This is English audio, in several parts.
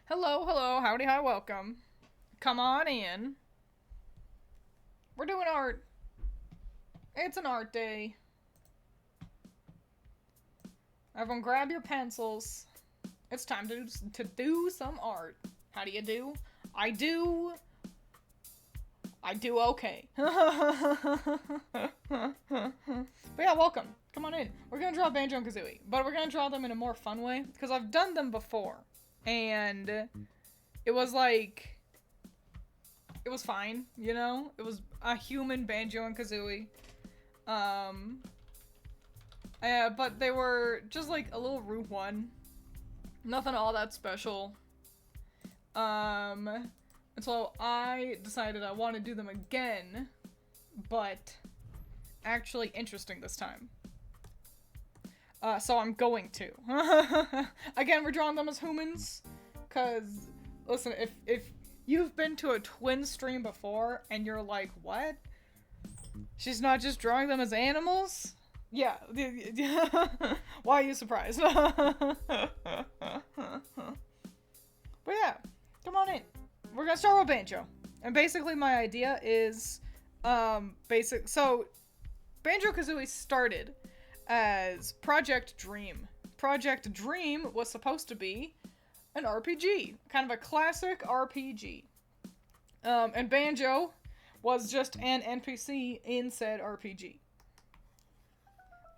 Hello, hello, howdy, hi, welcome. Come on in. We're doing art. It's an art day. Everyone grab your pencils. It's time to do some art. How do you do? I do. I do okay. But yeah, welcome. Come on in. We're gonna draw Banjo and Kazooie, but we're gonna draw them in a more fun way because I've done them before, and it was like it was fine, you know? It was a human Banjo and Kazooie. Um, but they were just like a little Route 1. Nothing all that special. And so I decided I want to do them again, but actually interesting this time. So I'm going to. Again, we're drawing them as humans, cause, listen, if you've been to a Twiins stream before and you're like, what? She's not just drawing them as animals? Yeah. Why are you surprised? But yeah, come on in. We're gonna start with Banjo. And basically my idea is, so Banjo-Kazooie started as Project Dream. Project Dream was supposed to be an RPG, kind of a classic RPG. And Banjo was just an NPC in said RPG.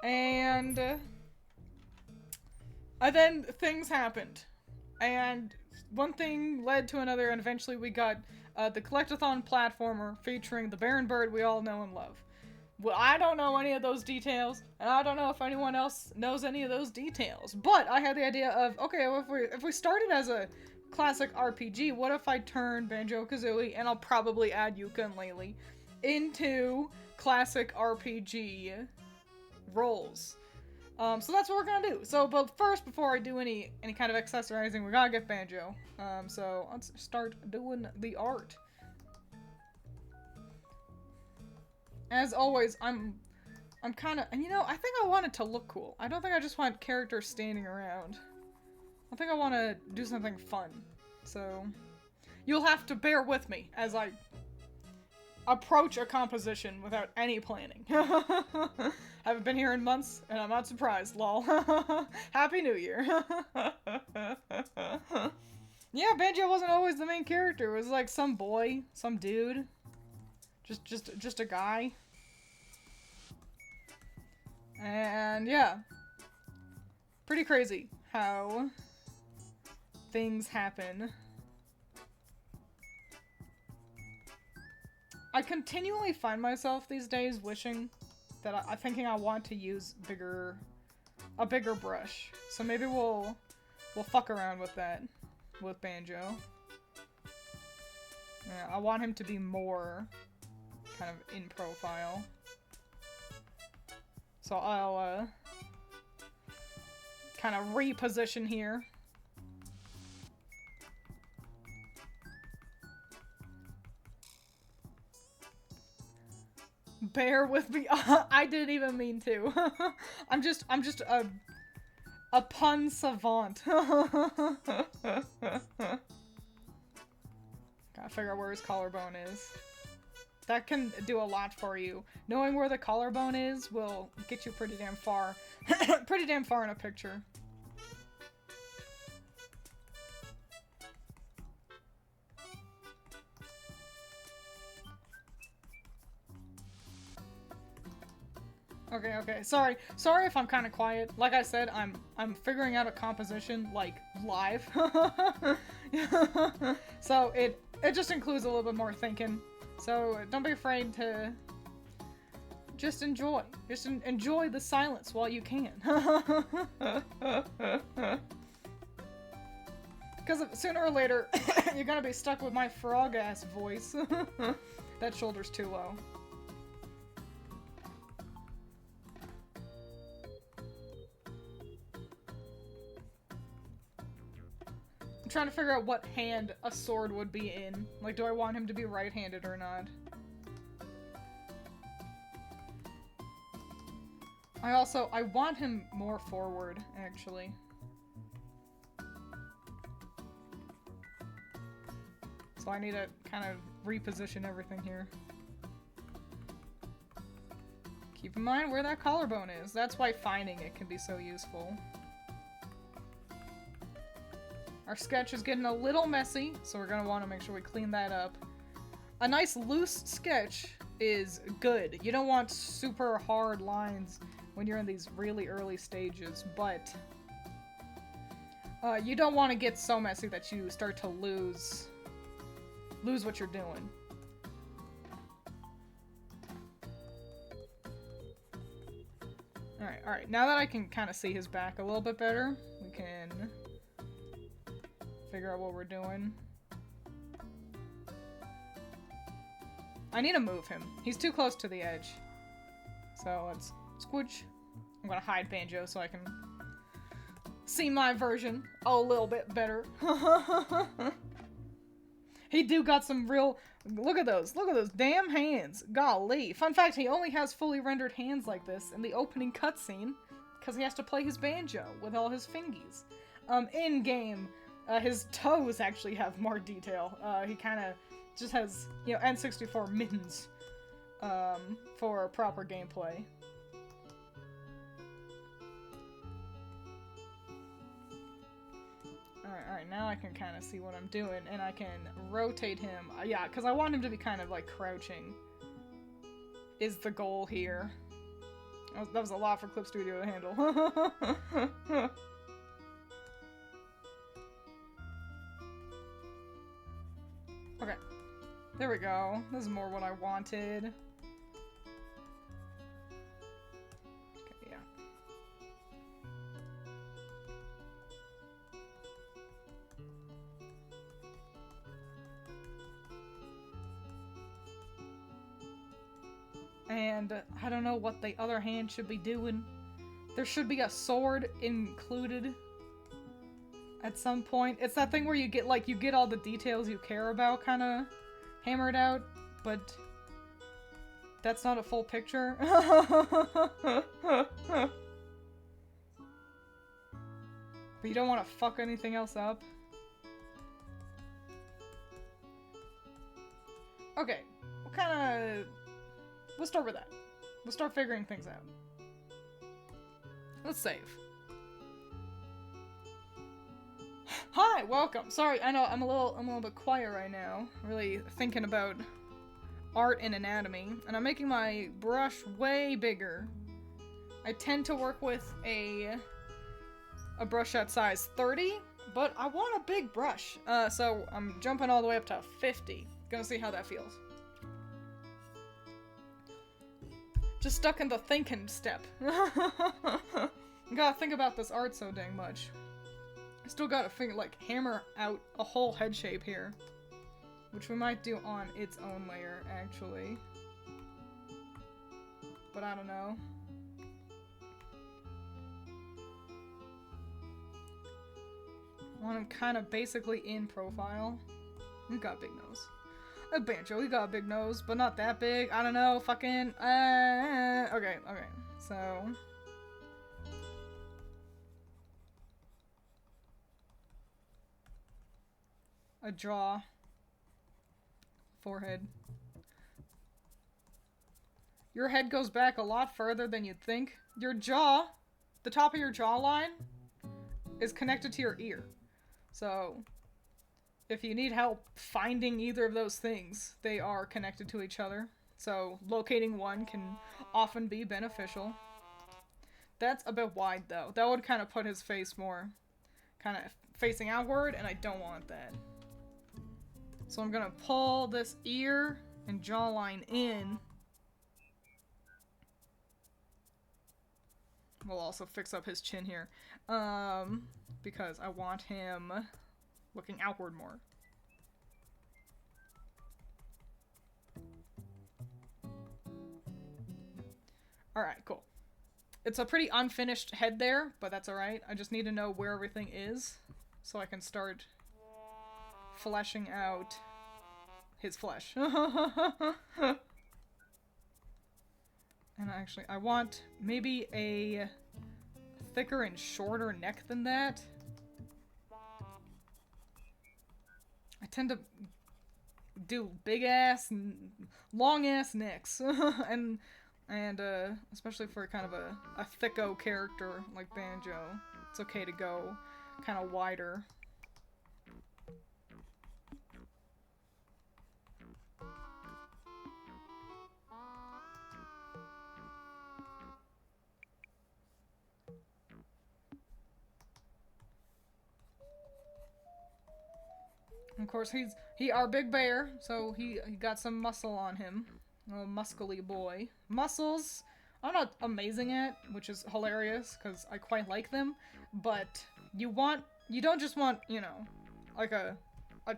And then things happened. And one thing led to another, and eventually we got the Collectathon platformer featuring the Baron Bird we all know and love. Well, I don't know any of those details, and I don't know if anyone else knows any of those details. But I had the idea of, okay, well, if we started as a classic RPG, what if I turn Banjo-Kazooie, and I'll probably add ukulele, into classic RPG roles. So that's what we're gonna do. So, but first, before I do any kind of accessorizing, we gotta get Banjo. So let's start doing the art. As always, I'm kind of, and you know, I think I want it to look cool. I don't think I just want characters standing around. I think I want to do something fun. So, you'll have to bear with me as I approach a composition without any planning. Haven't been here in months, and I'm not surprised, lol. Happy New Year. Yeah, Banjo wasn't always the main character. It was like some boy, some dude. Just a guy. And yeah. Pretty crazy how things happen. I continually find myself these days wishing that I'm thinking I want to use a bigger brush. So maybe we'll fuck around with that with Banjo. Yeah, I want him to be more kind of in profile. So I'll kind of reposition here. Bear with me. I didn't even mean to. I'm just a pun savant. Gotta figure out where his collarbone is. That can do a lot for you. Knowing where the collarbone is will get you pretty damn far. Pretty damn far in a picture. Okay. Sorry if I'm kind of quiet. Like I said, I'm figuring out a composition like live. So it just includes a little bit more thinking. So don't be afraid to just enjoy. Just enjoy the silence while you can. Because sooner or later, you're gonna be stuck with my frog-ass voice. That shoulder's too low. I'm trying to figure out what hand a sword would be in. Like, do I want him to be right-handed or not? I want him more forward, actually. So I need to kind of reposition everything here. Keep in mind where that collarbone is. That's why finding it can be so useful. Our sketch is getting a little messy, so we're going to want to make sure we clean that up. A nice loose sketch is good. You don't want super hard lines when you're in these really early stages, but you don't want to get so messy that you start to lose what you're doing. Alright, now that I can kind of see his back a little bit better, we can figure out what we're doing. I need to move him. He's too close to the edge. So let's squooch. I'm gonna hide Banjo so I can see my version a little bit better. He do got some real... Look at those damn hands. Golly. Fun fact, he only has fully rendered hands like this in the opening cutscene because he has to play his banjo with all his fingies. In-game, his toes actually have more detail. He kind of just has, you know, N64 mittens for proper gameplay. Alright, now I can kind of see what I'm doing, and I can rotate him. Yeah, because I want him to be kind of, like, crouching is the goal here. That was a lot for Clip Studio to handle. Okay. There we go. This is more what I wanted. And I don't know what the other hand should be doing. There should be a sword included at some point. It's that thing where you get, like, you get all the details you care about kind of hammered out, but that's not a full picture. But you don't want to fuck anything else up. Okay, what kind of... We'll start with that. We'll start figuring things out. Let's save. Hi, welcome. Sorry, I know I'm a little bit quiet right now. Really thinking about art and anatomy, and I'm making my brush way bigger. I tend to work with a brush at size 30, but I want a big brush. So I'm jumping all the way up to 50. Gonna see how that feels. Just stuck in the thinking step. Gotta think about this art so dang much. I still gotta figure, like, hammer out a whole head shape here. Which we might do on its own layer, actually. But I don't know. I want him kind of basically in profile. He's got a big nose. Banjo, he got a big nose, but not that big. I don't know, fucking, okay, so... A jaw. Forehead. Your head goes back a lot further than you'd think. Your jaw, the top of your jawline, is connected to your ear. So... if you need help finding either of those things, they are connected to each other. So locating one can often be beneficial. That's a bit wide though. That would kind of put his face more kind of facing outward, and I don't want that. So I'm gonna pull this ear and jawline in. We'll also fix up his chin here. Because I want him looking outward more. Alright, cool. It's a pretty unfinished head there, but that's alright. I just need to know where everything is so I can start fleshing out his flesh. And actually, I want maybe a thicker and shorter neck than that. I tend to do big ass, long ass necks, and especially for kind of a thicko character like Banjo, it's okay to go kind of wider. Of course, he our big bear, so he got some muscle on him. A muscly boy. Muscles, I'm not amazing at, which is hilarious, because I quite like them, but you don't just want, you know, like a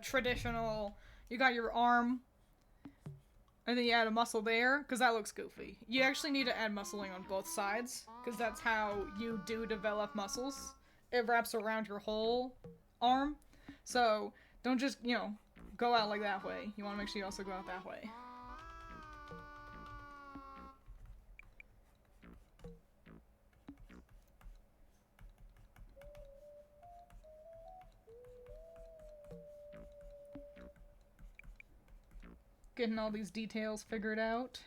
traditional, you got your arm, and then you add a muscle there, because that looks goofy. You actually need to add muscling on both sides, because that's how you do develop muscles. It wraps around your whole arm, so don't just, you know, go out like that way. You want to make sure you also go out that way. Getting all these details figured out.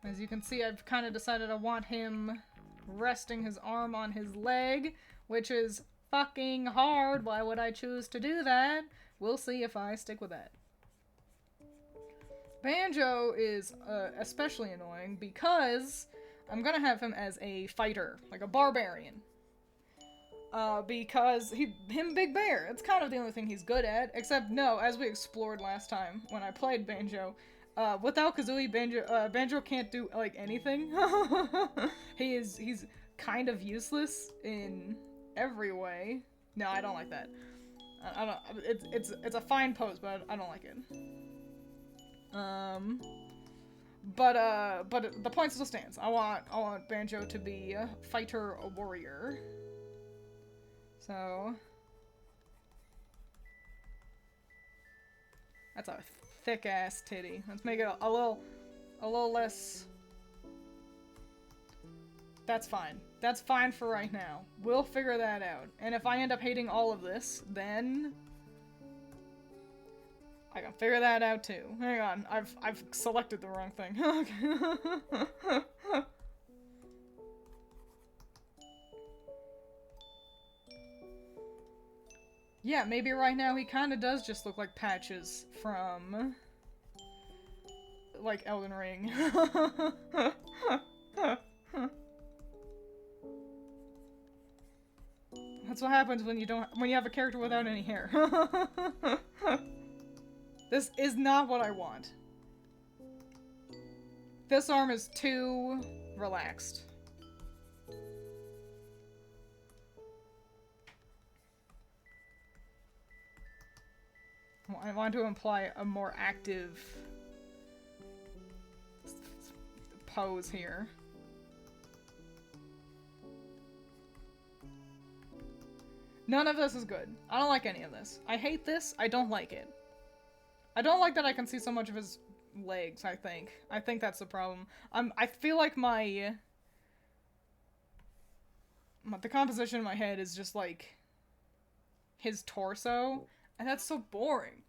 As you can see, I've kind of decided I want him resting his arm on his leg, which is fucking hard. Why would I choose to do that? We'll see if I stick with that. Banjo is especially annoying because I'm gonna have him as a fighter, like a barbarian. Because him Big Bear, it's kind of the only thing he's good at, except no, as we explored last time when I played Banjo, without Kazooie, Banjo can't do, like, anything. He's kind of useless in every way. No, I don't like that. I don't, it's a fine pose, but I don't like it. But the point still stands. I want Banjo to be a fighter, a warrior. So that's a thick ass titty. Let's make it a little less. That's fine. That's fine for right now. We'll figure that out. And if I end up hating all of this, then I can figure that out too. Hang on, I've selected the wrong thing. Okay. Yeah, maybe right now he kind of does just look like Patches from, like, Elden Ring. That's what happens when you have a character without any hair. This is not what I want. This arm is too relaxed. I want to imply a more active pose here. None of this is good. I don't like any of this. I hate this. I don't like it. I don't like that I can see so much of his legs, I think. I think that's the problem. I feel like the composition in my head is just like his torso. And that's so boring.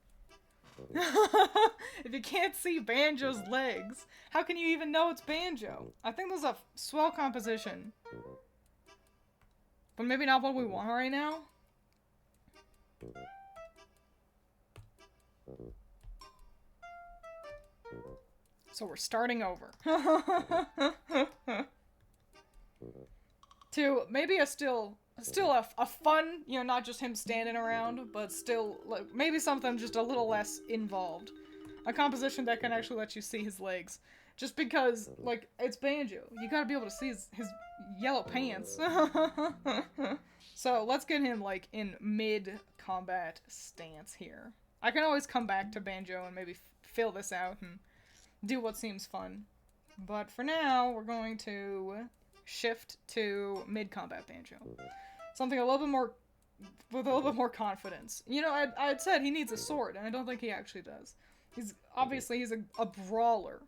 If you can't see Banjo's legs, how can you even know it's Banjo? I think there's a swell composition. But maybe not what we want right now. So we're starting over. To maybe a still a fun, you know, not just him standing around, but still, like, maybe something just a little less involved. A composition that can actually let you see his legs. Just because, like, it's Banjo. You gotta be able to see his yellow pants. So, let's get him, like, in mid-combat stance here. I can always come back to Banjo and maybe fill this out and do what seems fun. But for now, we're going to shift to mid-combat Banjo. Something a little bit more, with a little bit more confidence. You know, I'd said he needs a sword, and I don't think he actually does. He's a brawler.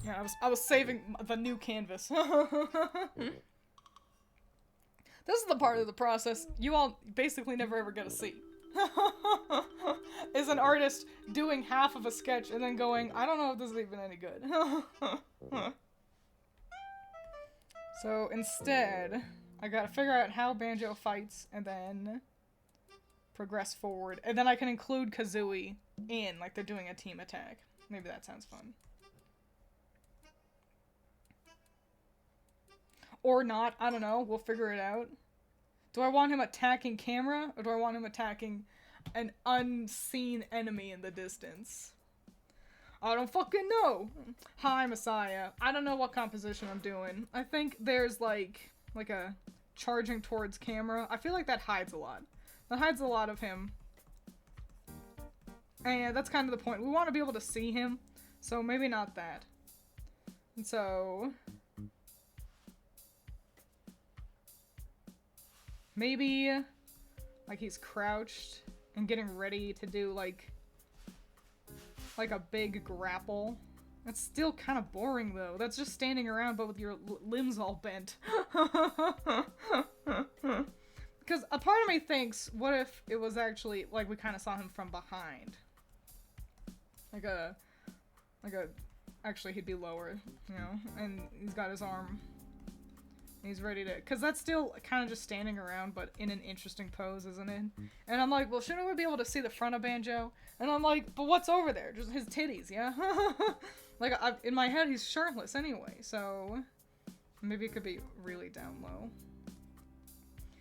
Yeah, I was saving the new canvas. This is the part of the process you all basically never ever get to see. Is an artist doing half of a sketch and then going, I don't know if this is even any good. So instead, I gotta figure out how Banjo fights and then progress forward. And then I can include Kazooie in, like they're doing a team attack. Maybe that sounds fun. Or not, I don't know, we'll figure it out. Do I want him attacking camera, or do I want him attacking an unseen enemy in the distance? I don't fucking know! Hi, Messiah. I don't know what composition I'm doing. I think there's like a charging towards camera. I feel like that hides a lot. That hides a lot of him. And that's kind of the point. We want to be able to see him, so maybe not that. And so... maybe, like, he's crouched and getting ready to do, like a big grapple. That's still kind of boring, though. That's just standing around, but with your limbs all bent. Because a part of me thinks, what if it was actually, like, we kind of saw him from behind? Actually, he'd be lower, you know? And he's got his arm... he's ready to... because that's still kind of just standing around, but in an interesting pose, isn't it? And I'm like, well, shouldn't we be able to see the front of Banjo? And I'm like, but what's over there? Just his titties, yeah? Like, in my head, he's shirtless anyway, so... maybe it could be really down low.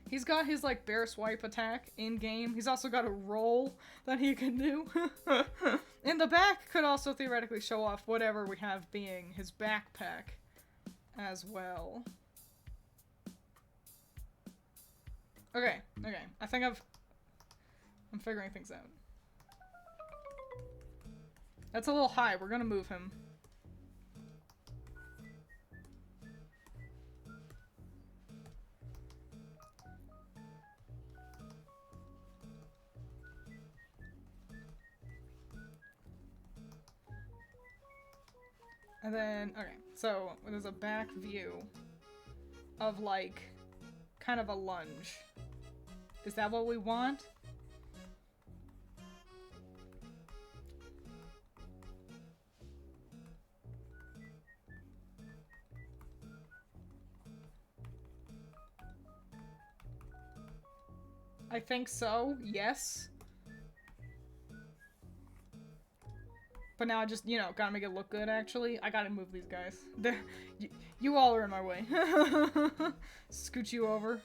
He's got his, like, bear swipe attack in-game. He's also got a roll that he can do. And the back could also theoretically show off whatever we have being his backpack as well. Okay. I think I'm figuring things out. That's a little high. We're gonna move him. And then, okay, so there's a back view of, like, kind of a lunge. Is that what we want? I think so, yes. But now I just, you know, gotta make it look good, actually. I gotta move these guys. You all are in my way. Scoot you over.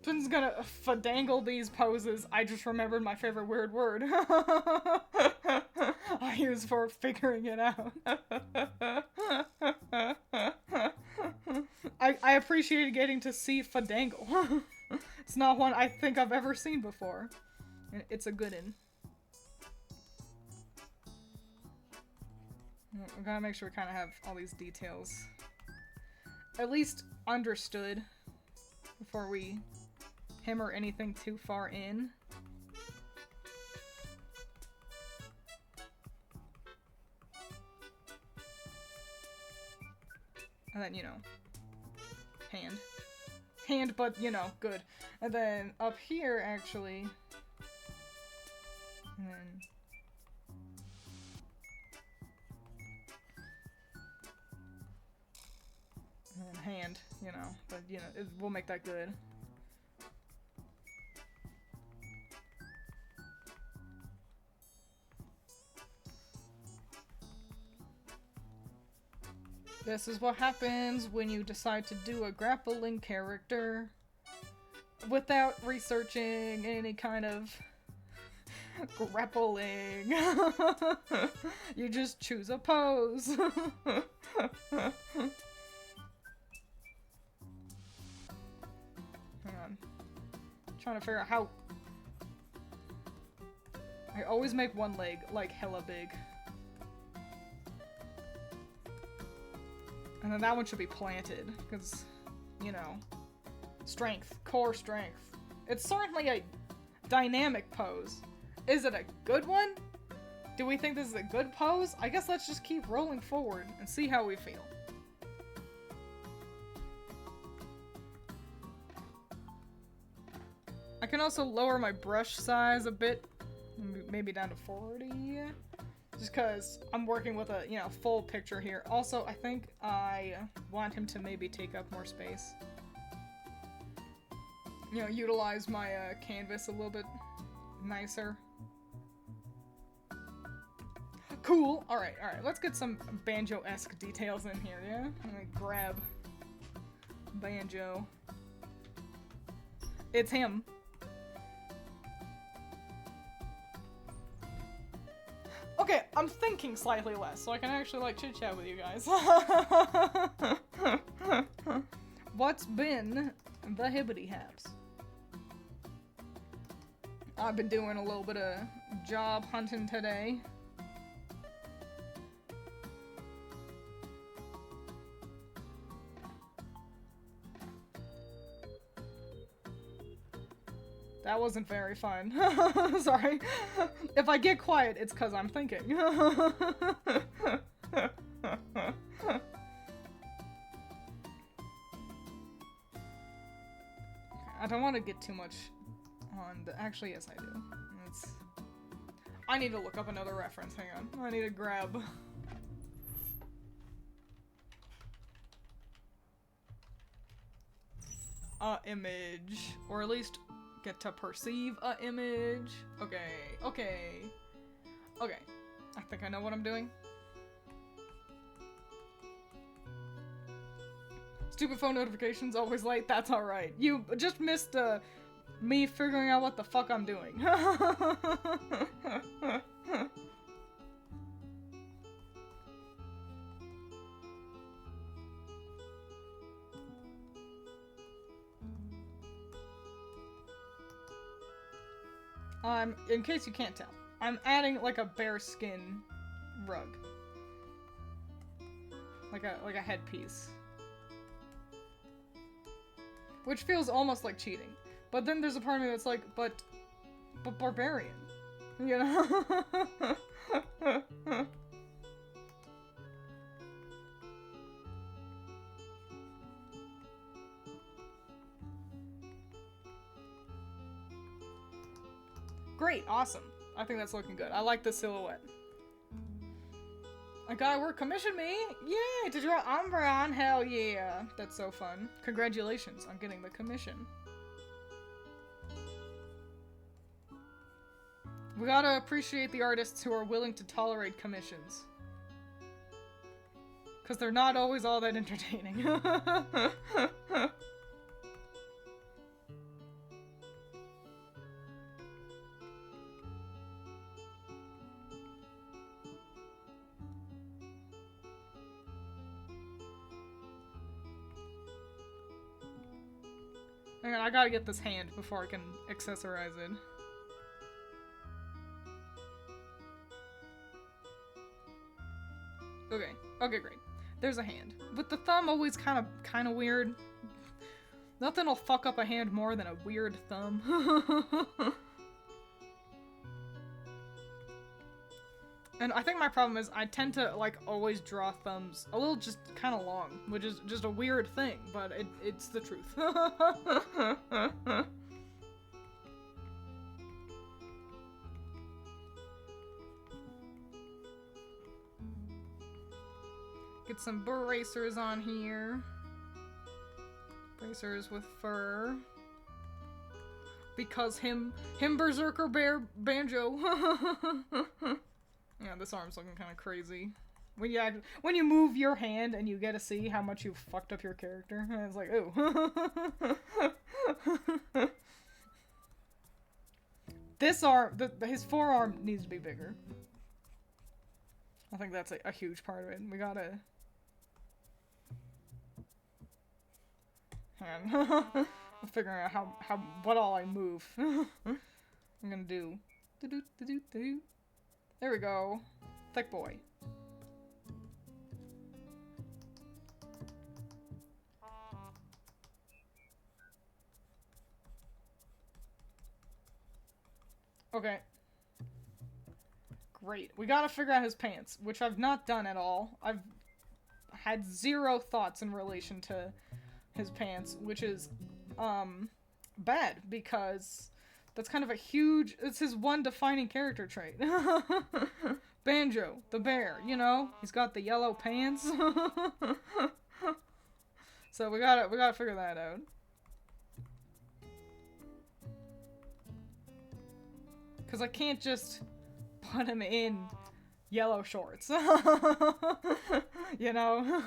Twiins gonna fadangle these poses. I just remembered my favorite weird word. I use for figuring it out. I appreciated getting to see fadangle. It's not one I think I've ever seen before. It's a good one. We gotta make sure we kind of have all these details at least understood before we hammer anything too far in. And then, you know, hand, but, you know, good. And then up here, actually, and then hand, you know, but, you know, we'll make that good. This is what happens when you decide to do a grappling character without researching any kind of grappling. You just choose a pose. Hang on. I'm trying to figure out how... I always make one leg, like, hella big. And then that one should be planted, because, you know, strength, core strength. It's certainly a dynamic pose. Is it a good one? Do we think this is a good pose? I guess let's just keep rolling forward and see how we feel. I can also lower my brush size a bit, maybe down to 40, just because I'm working with a, you know, full picture here. Also, I think I want him to maybe take up more space. You know, utilize my canvas a little bit nicer. Cool. All right. Let's get some Banjo-esque details in here, yeah? Let me grab Banjo. It's him. Okay, I'm thinking slightly less, so I can actually, like, chit-chat with you guys. What's been the hibbity-haps? I've been doing a little bit of job hunting today. That wasn't very fun. Sorry. If I get quiet, it's because I'm thinking. I don't want to get too much on the... Actually, yes, I do. I need to look up another reference. Hang on. I need to grab... image. Or at least... get to perceive a image. Okay. I think I know what I'm doing. Stupid phone notifications, always late. That's alright. You just missed, me figuring out what the fuck I'm doing. In case you can't tell, I'm adding like a bear skin rug. Like a headpiece. Which feels almost like cheating. But then there's a part of me that's like, but barbarian. You know? Great, awesome. I think that's looking good. I like the silhouette. A guy work commissioned me? Yay! To draw Umbreon? Hell yeah! That's so fun. Congratulations on getting the commission. We gotta appreciate the artists who are willing to tolerate commissions. Because they're not always all that entertaining. Hang on, I gotta get this hand before I can accessorize it. Okay, great. There's a hand. With the thumb always kind of weird. Nothing will fuck up a hand more than a weird thumb. And I think my problem is I tend to, like, always draw thumbs a little just kind of long, which is just a weird thing, but it's the truth. Get some bracers on here. Bracers with fur. Because him Berserker Bear Banjo. Yeah, this arm's looking kind of crazy. When you move your hand and you get to see how much you've fucked up your character, and it's like, ooh. This arm, his forearm needs to be bigger. I think that's a huge part of it. We gotta... Hang on. I'm figuring out what all I move. I'm gonna do... There we go. Thick boy. Okay. Great. We gotta figure out his pants, which I've not done at all. I've had zero thoughts in relation to his pants, which is, bad, because that's kind of a huge... It's his one defining character trait. Banjo, the bear, you know? He's got the yellow pants. So we gotta figure that out. Because I can't just put him in yellow shorts. You know?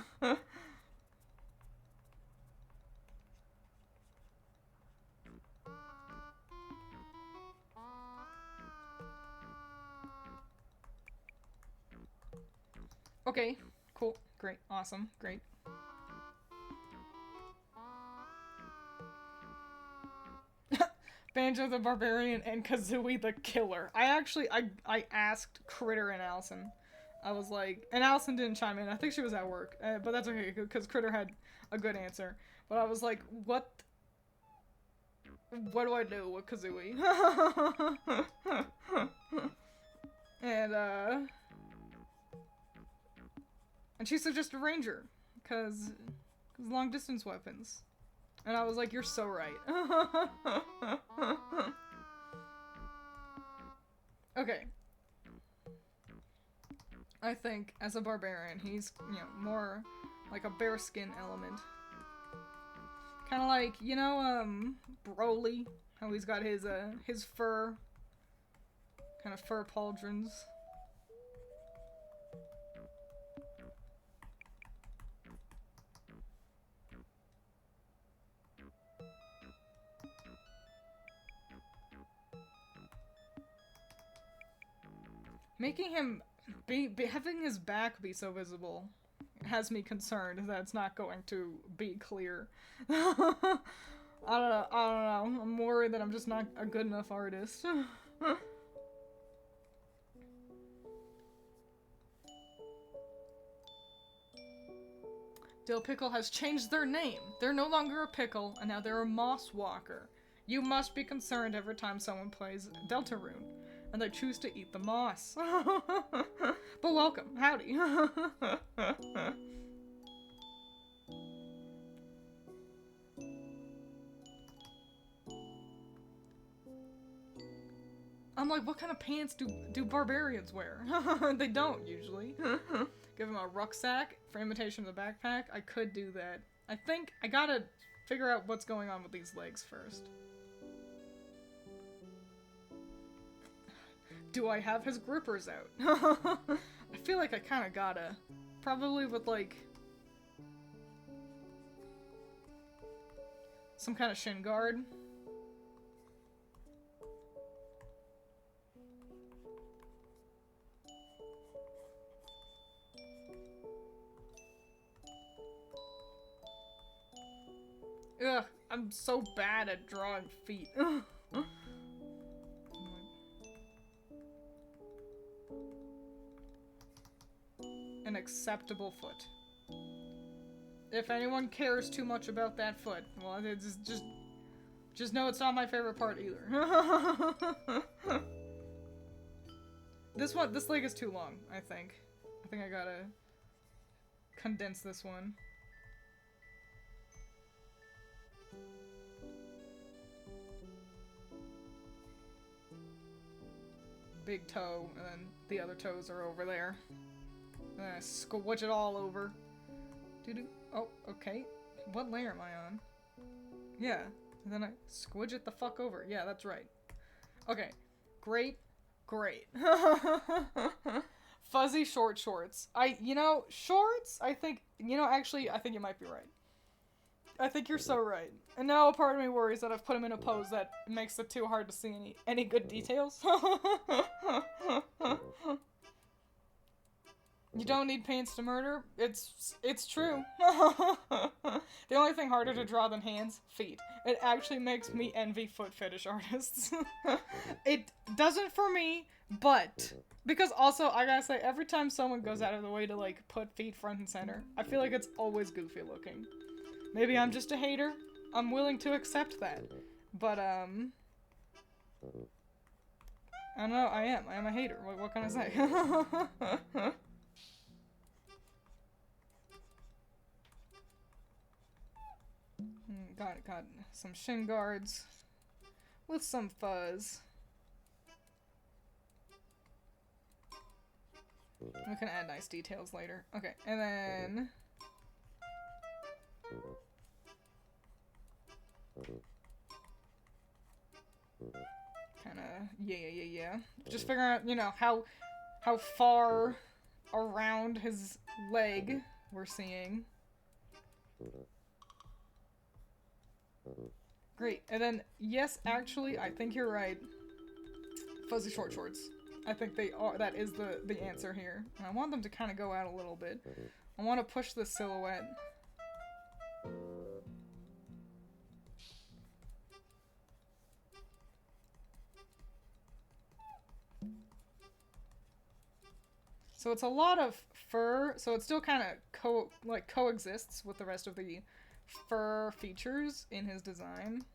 Okay, cool, great, awesome, great. Banjo the Barbarian and Kazooie the Killer. I asked Critter and Allison. I was like, and Allison didn't chime in. I think she was at work, but that's okay because Critter had a good answer. But I was like, what do I do with Kazooie? And she suggested Ranger, cause long distance weapons. And I was like, you're so right. Okay. I think, as a barbarian, he's, you know, more like a bearskin element. Kind of like, you know, Broly, how he's got his fur, kind of fur pauldrons. Making him having his back be so visible has me concerned that it's not going to be clear. I don't know. I'm worried that I'm just not a good enough artist. Dill Pickle has changed their name. They're no longer a pickle, and now they're a moss walker. You must be concerned every time someone plays Deltarune, and they choose to eat the moss. But welcome, howdy. I'm like, what kind of pants do barbarians wear? They don't, usually. Give him a rucksack for imitation of the backpack. I could do that. I think I gotta figure out what's going on with these legs first. Do I have his grippers out? I feel like I kinda gotta. Probably with, like, some kind of shin guard. Ugh, I'm so bad at drawing feet. An acceptable foot. If anyone cares too much about that foot, well, it's just know it's not my favorite part either. This leg is too long, I think. I think I gotta condense this one. Big toe, and then the other toes are over there. Squidge it all over. Doo-doo. Oh, okay. What layer am I on? Yeah. And then I squidge it the fuck over. Yeah, that's right. Okay. Great. Great. Fuzzy short shorts. Shorts, I think, actually, I think you might be right. I think you're so right. And now a part of me worries that I've put him in a pose that makes it too hard to see any good details. You don't need pants to murder. It's true. The only thing harder to draw than hands, feet. It actually makes me envy foot fetish artists. It doesn't for me, but because also I gotta say, every time someone goes out of the way to like put feet front and center, I feel like it's always goofy looking. Maybe I'm just a hater. I'm willing to accept that. But I don't know, I am a hater. What can I say? Got some shin guards with some fuzz. We can add nice details later. Okay, and then kind of yeah. Just figuring out, you know, how far around his leg we're seeing. Great, and then yes, actually, I think you're right. Fuzzy short shorts. I think they are. That is the answer here. And I want them to kind of go out a little bit. I want to push the silhouette. So it's a lot of fur, so it still kind of coexists with the rest of the fur features in his design.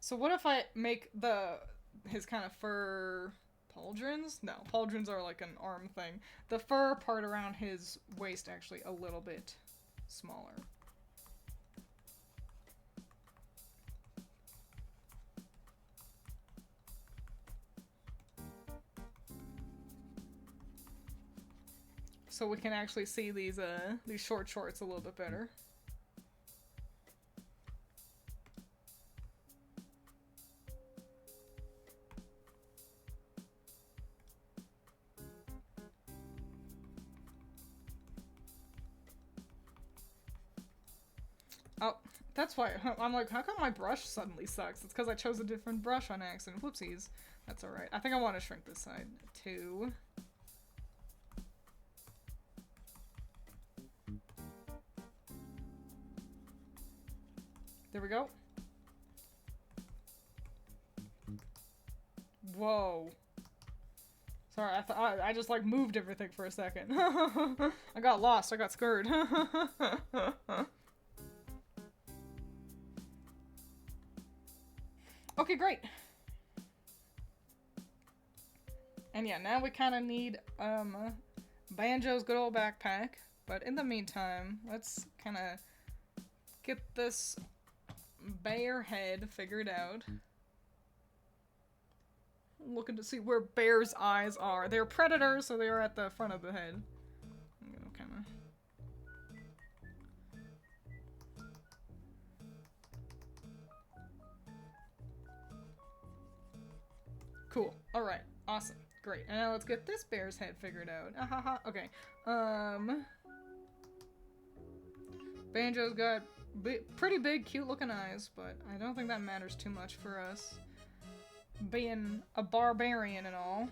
So what if I make his kind of fur pauldrons? No, pauldrons are like an arm thing. The fur part around his waist actually a little bit smaller. So we can actually see these short shorts a little bit better. Oh, that's why I'm like, how come my brush suddenly sucks? It's because I chose a different brush on accident. Whoopsies. That's alright. I think I want to shrink this side too. There we go. Whoa. Sorry, I just like moved everything for a second. I got lost. I got scared. Okay, great. And yeah, now we kind of need Banjo's good old backpack. But in the meantime, let's kind of get this bear head figured out. Looking to see where bear's eyes are. They're predators, so they are at the front of the head. I'm gonna kind of... Cool. Alright. Awesome. Great. And now let's get this bear's head figured out. Ahaha. Okay. Banjo's got pretty big, cute-looking eyes, but I don't think that matters too much for us. Being a barbarian and all.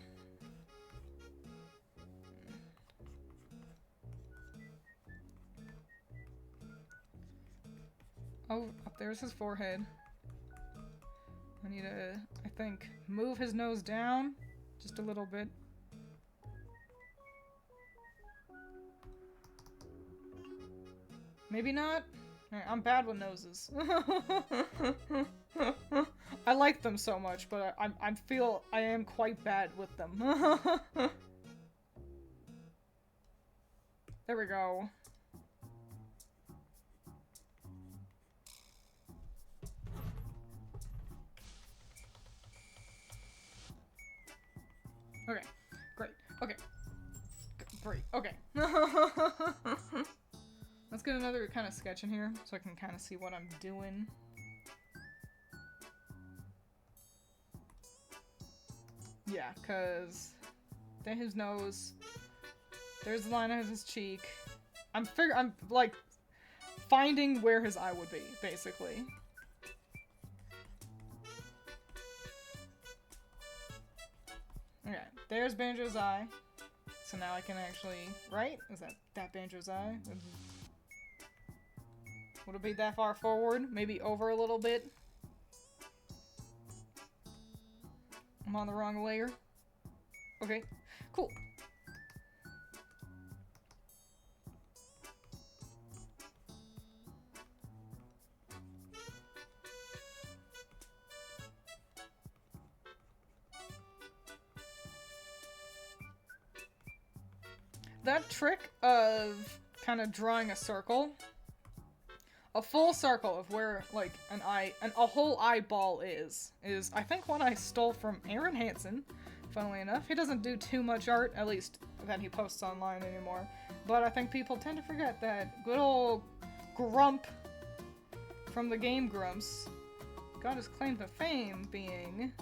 Oh, up there's his forehead. I need to, I think, move his nose down just a little bit. Maybe not? Alright, I'm bad with noses. I like them so much, but I feel I am quite bad with them. There we go. Okay, great. Okay. Great. Okay. Let's get another kind of sketch in here so I can kind of see what I'm doing. Yeah, because there's his nose. There's the line of his cheek. I'm like finding where his eye would be, basically. Okay, there's Banjo's eye. So now I can actually, right? Is that Banjo's eye? Would it be that far forward? Maybe over a little bit? I'm on the wrong layer. Okay, cool. that trick of kind of drawing a circle, a full circle of where like a whole eyeball is I think what I stole from Aaron Hansen. Funnily enough, he doesn't do too much art, at least that he posts online anymore. But I think people tend to forget that good old Grump from the Game Grumps got his claim to fame being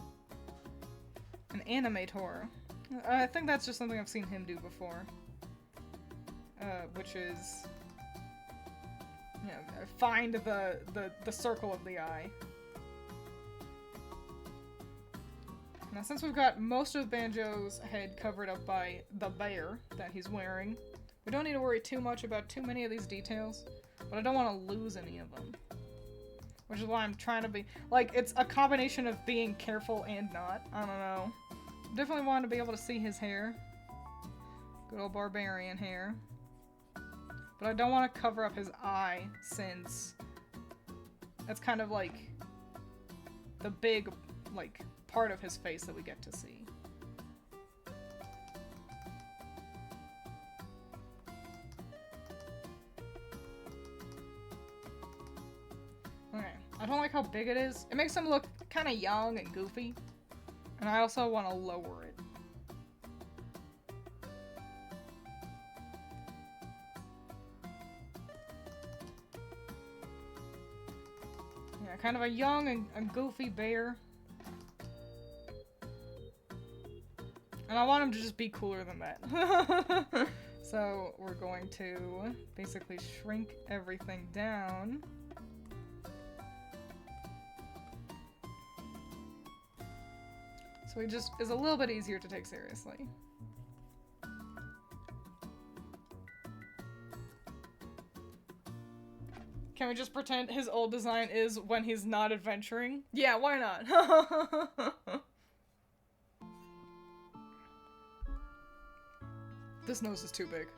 an animator. I think that's just something I've seen him do before. Which is, you know, find the circle of the eye. Now, since we've got most of Banjo's head covered up by the bear that he's wearing, we don't need to worry too much about too many of these details, but I don't want to lose any of them. Which is why I'm trying to be, like, it's a combination of being careful and not. I don't know. Definitely want to be able to see his hair. Good old barbarian hair. But I don't want to cover up his eye, since that's kind of like the big, like, part of his face that we get to see. Okay, I don't like how big it is. It makes him look kind of young and goofy. And I also want to lower it. Yeah, kind of a young and goofy bear. And I want him to just be cooler than that. So we're going to basically shrink everything down. So he just is a little bit easier to take seriously. Can we just pretend his old design is when he's not adventuring? Yeah, why not? This nose is too big.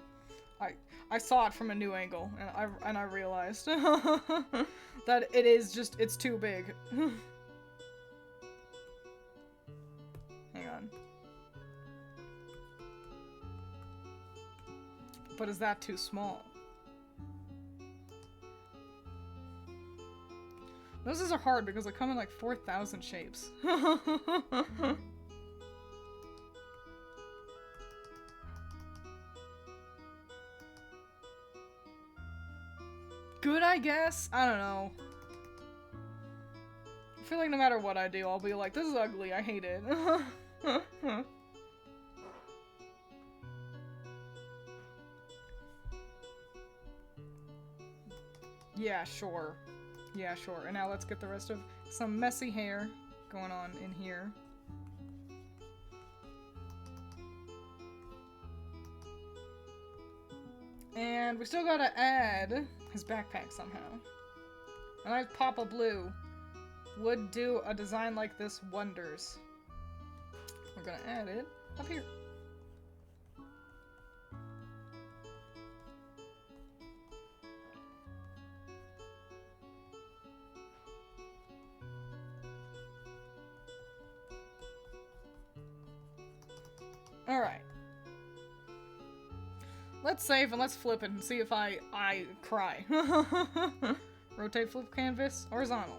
I saw it from a new angle, and I realized that it's too big. Hang on. But is that too small? Noses are hard because they come in like 4,000 shapes. Good, I guess? I don't know. I feel like no matter what I do, I'll be like, this is ugly, I hate it. Yeah, sure. Yeah, sure. And now let's get the rest of some messy hair going on in here. And we still gotta add his backpack somehow. A nice pop of blue would do a design like this wonders. We're gonna add it up here. Alright. Let's save and let's flip it and see if I cry. Rotate, flip canvas, horizontal.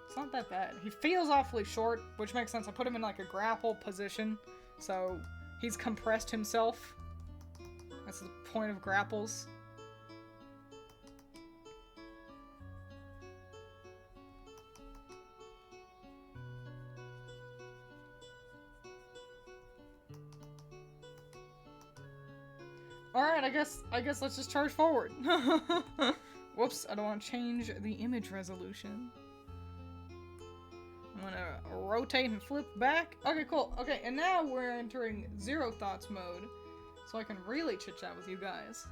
It's not that bad. He feels awfully short, which makes sense. I put him in like a grapple position, so he's compressed himself. That's the point of grapples. Alright, I guess let's just charge forward. Whoops, I don't want to change the image resolution. I'm gonna rotate and flip back. Okay, cool. Okay, and now we're entering Zero Thoughts mode, so I can really chit-chat with you guys.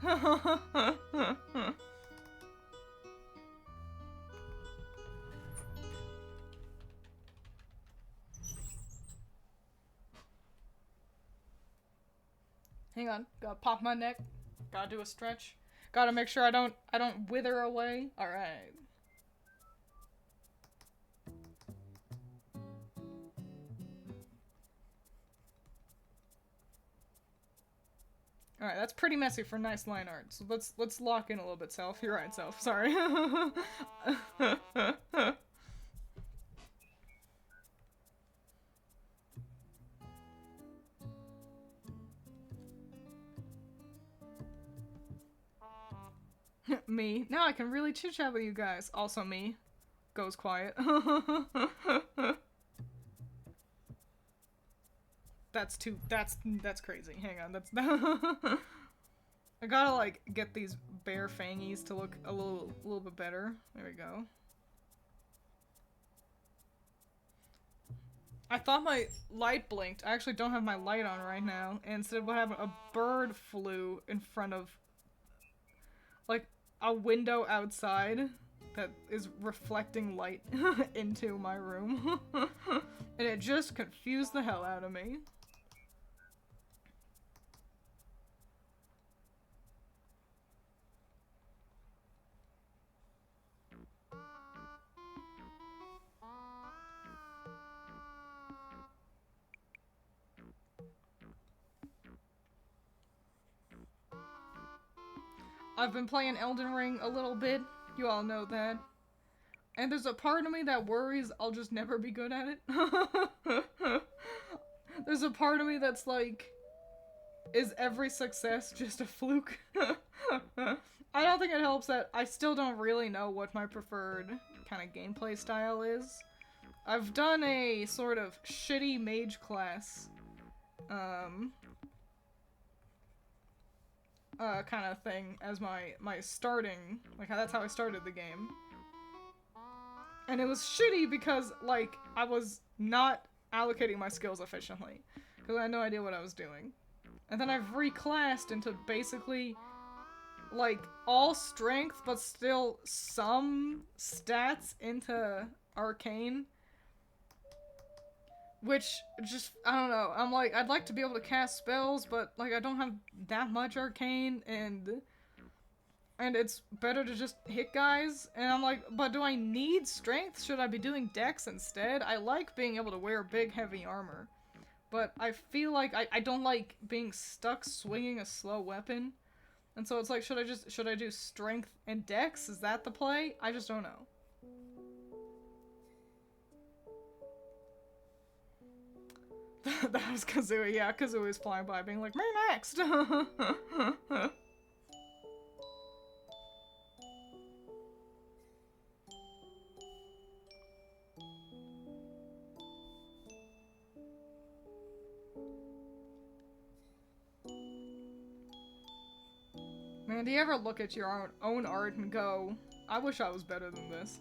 Hang on, gotta pop my neck. Gotta do a stretch. Gotta make sure I don't wither away. Alright. Alright, that's pretty messy for nice line art. So let's lock in a little bit, Self. You're right, Self. Sorry. Me. Now I can really chit-chat with you guys. Also me. Goes quiet. That's crazy. Hang on, that's I gotta like get these bare fangies to look a little bit better. There we go. I thought my light blinked. I actually don't have my light on right now. And instead what happened, a bird flew in front of like a window outside that is reflecting light into my room. And it just confused the hell out of me. I've been playing Elden Ring a little bit. You all know that. And there's a part of me that worries I'll just never be good at it. There's a part of me that's like, is every success just a fluke? I don't think it helps that I still don't really know what my preferred kind of gameplay style is. I've done a sort of shitty mage class, kind of thing as my starting, like that's how I started the game. And it was shitty because, like, I was not allocating my skills efficiently. Because I had no idea what I was doing. And then I've reclassed into basically, like, all strength, but still some stats into arcane. Which, just, I don't know, I'm like, I'd like to be able to cast spells, but, like, I don't have that much arcane, and it's better to just hit guys, and I'm like, but do I need strength? Should I be doing dex instead? I like being able to wear big, heavy armor, but I feel like I don't like being stuck swinging a slow weapon, and so it's like, should I do strength and dex? Is that the play? I just don't know. That was Kazooie, yeah, Kazooie was flying by being like, me next! Man, do you ever look at your own art and go, I wish I was better than this?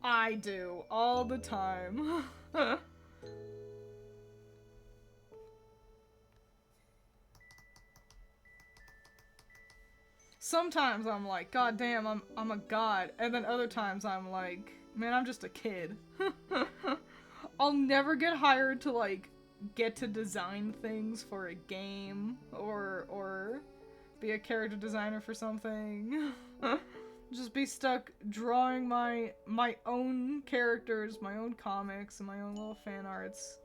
I do, all the time. Sometimes I'm like, God damn, I'm a god. And then other times I'm like, man, I'm just a kid. I'll never get hired to, like, get to design things for a game or be a character designer for something. Just be stuck drawing my own characters, my own comics, and my own little fan arts.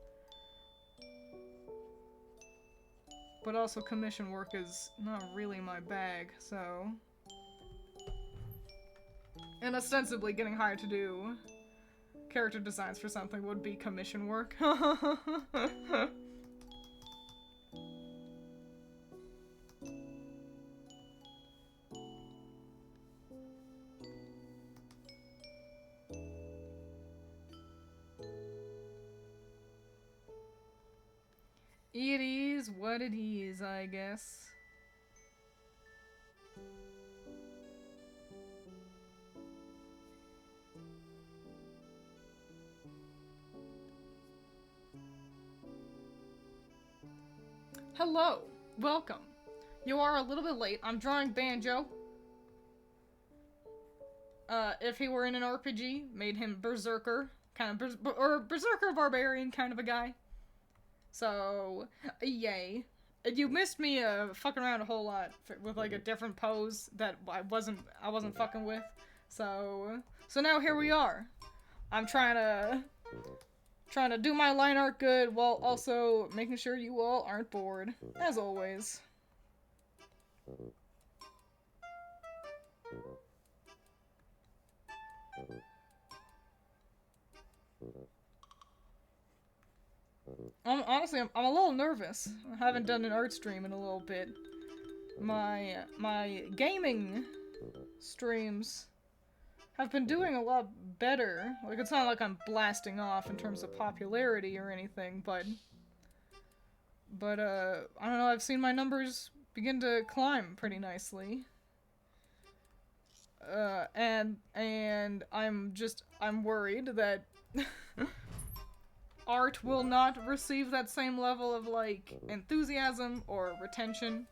But also commission work is not really my bag, so... And ostensibly getting hired to do character designs for something would be commission work. It is what it is, I guess. Hello, welcome. You are a little bit late. I'm drawing Banjo. If he were in an RPG, made him berserker, kind of or berserker barbarian kind of a guy. So, yay. You missed me fucking around a whole lot with like a different pose that I wasn't fucking with. So now here we are. I'm trying Trying to do my line art good while also making sure you all aren't bored, as always. Honestly, I'm a little nervous. I haven't done an art stream in a little bit. My gaming streams have been doing a lot better. Like, it's not like I'm blasting off in terms of popularity or anything, but I don't know, I've seen my numbers begin to climb pretty nicely. And I'm worried that art will not receive that same level of, like, enthusiasm or retention.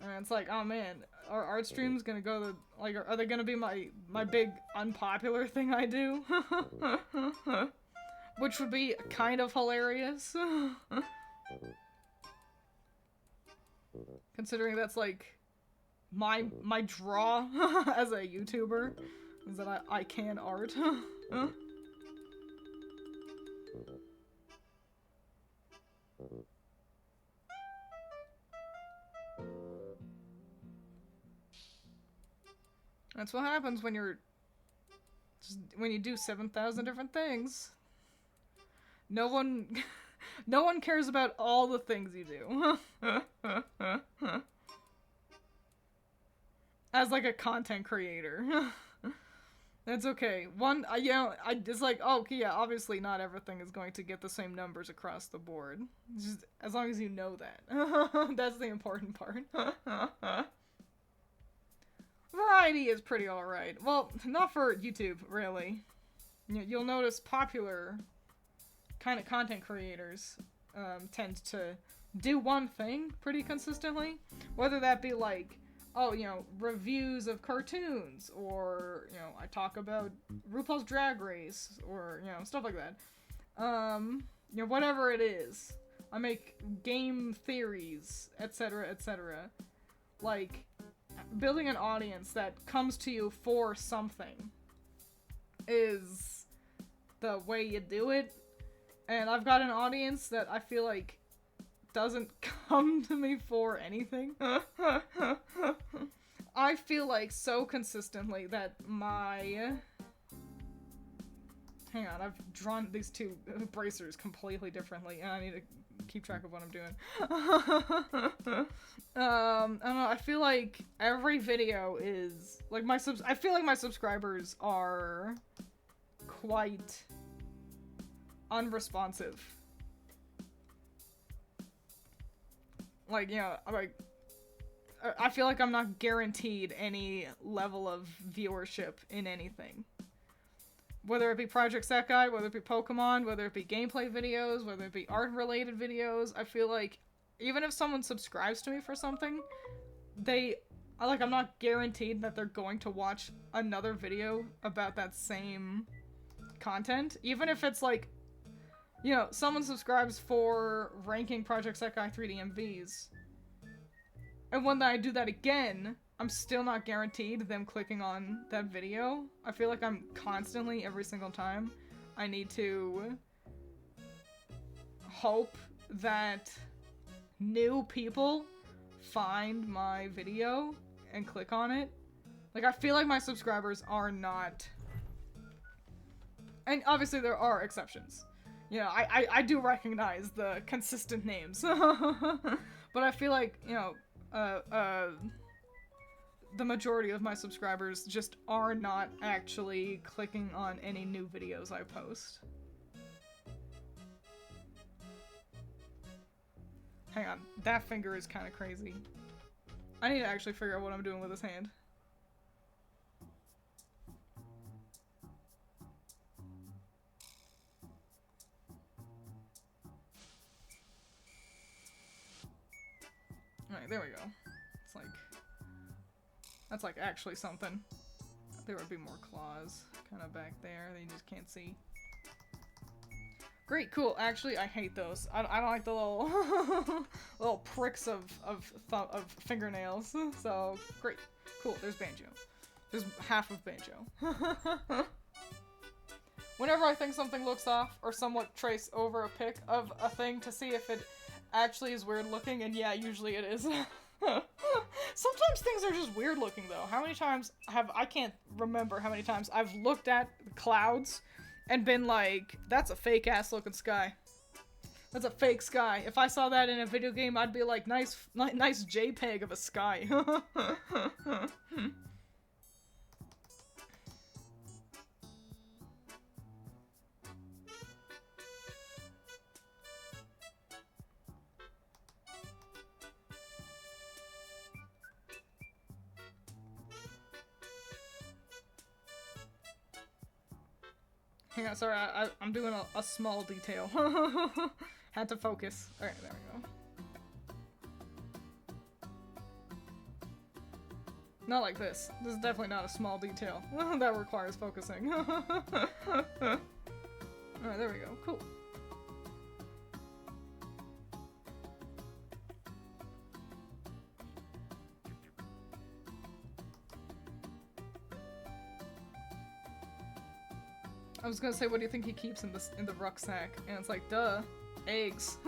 And it's like, oh man, are art streams gonna go to, like, are they gonna be my big unpopular thing I do? Which would be kind of hilarious. Considering that's, like, my draw as a YouTuber, is that I can art. That's what happens when when you do 7,000 different things. No one cares about all the things you do. As, like, a content creator. That's okay. It's like, oh, okay, yeah, obviously not everything is going to get the same numbers across the board. Just, as long as you know that. That's the important part. Variety is pretty alright. Well, not for YouTube, really. You'll notice popular kind of content creators tend to do one thing pretty consistently. Whether that be, like, oh, reviews of cartoons, or, I talk about RuPaul's Drag Race, or, stuff like that. Whatever it is. I make game theories, etc., etc. Like, building an audience that comes to you for something is the way you do it. And I've got an audience that I feel like doesn't come to me for anything. I feel like so consistently that hang on, I've drawn these two bracers completely differently, and I need to keep track of what I'm doing. I don't know, I feel like every video is, like, I feel like my subscribers are quite unresponsive. Like, I feel like I'm not guaranteed any level of viewership in anything. Whether it be Project Sekai, whether it be Pokemon, whether it be gameplay videos, whether it be art-related videos, I feel like even if someone subscribes to me for something, I'm not guaranteed that they're going to watch another video about that same content. Even if it's like, someone subscribes for ranking Project Sekai 3D MVs. And when I do that again, I'm still not guaranteed them clicking on that video. I feel like I'm constantly, every single time, I need to hope that new people find my video and click on it. Like, I feel like my subscribers are not... And obviously there are exceptions. I do recognize the consistent names. But I feel like, the majority of my subscribers just are not actually clicking on any new videos I post. Hang on, that finger is kind of crazy. I need to actually figure out what I'm doing with this hand. Alright, there we go. It's like... That's like actually something. There would be more claws kind of back there that you just can't see. Great, cool. Actually, I hate those. I don't like the little little pricks of fingernails. So, great. Cool, there's Banjo. There's half of Banjo. Whenever I think something looks off, or somewhat trace over a pic of a thing to see if it actually is weird looking, and yeah, usually it is. Sometimes things are just weird looking though. How many times I can't remember how many times I've looked at the clouds and been like, that's a fake ass looking sky. That's a fake sky. If I saw that in a video game, I'd be like, nice JPEG of a sky. Hang on, sorry, I'm doing a small detail. Had to focus. Alright, there we go. Not like this. This is definitely not a small detail. That requires focusing. Alright, there we go. Cool. I was gonna say, what do you think he keeps in the rucksack? And it's like, duh, eggs.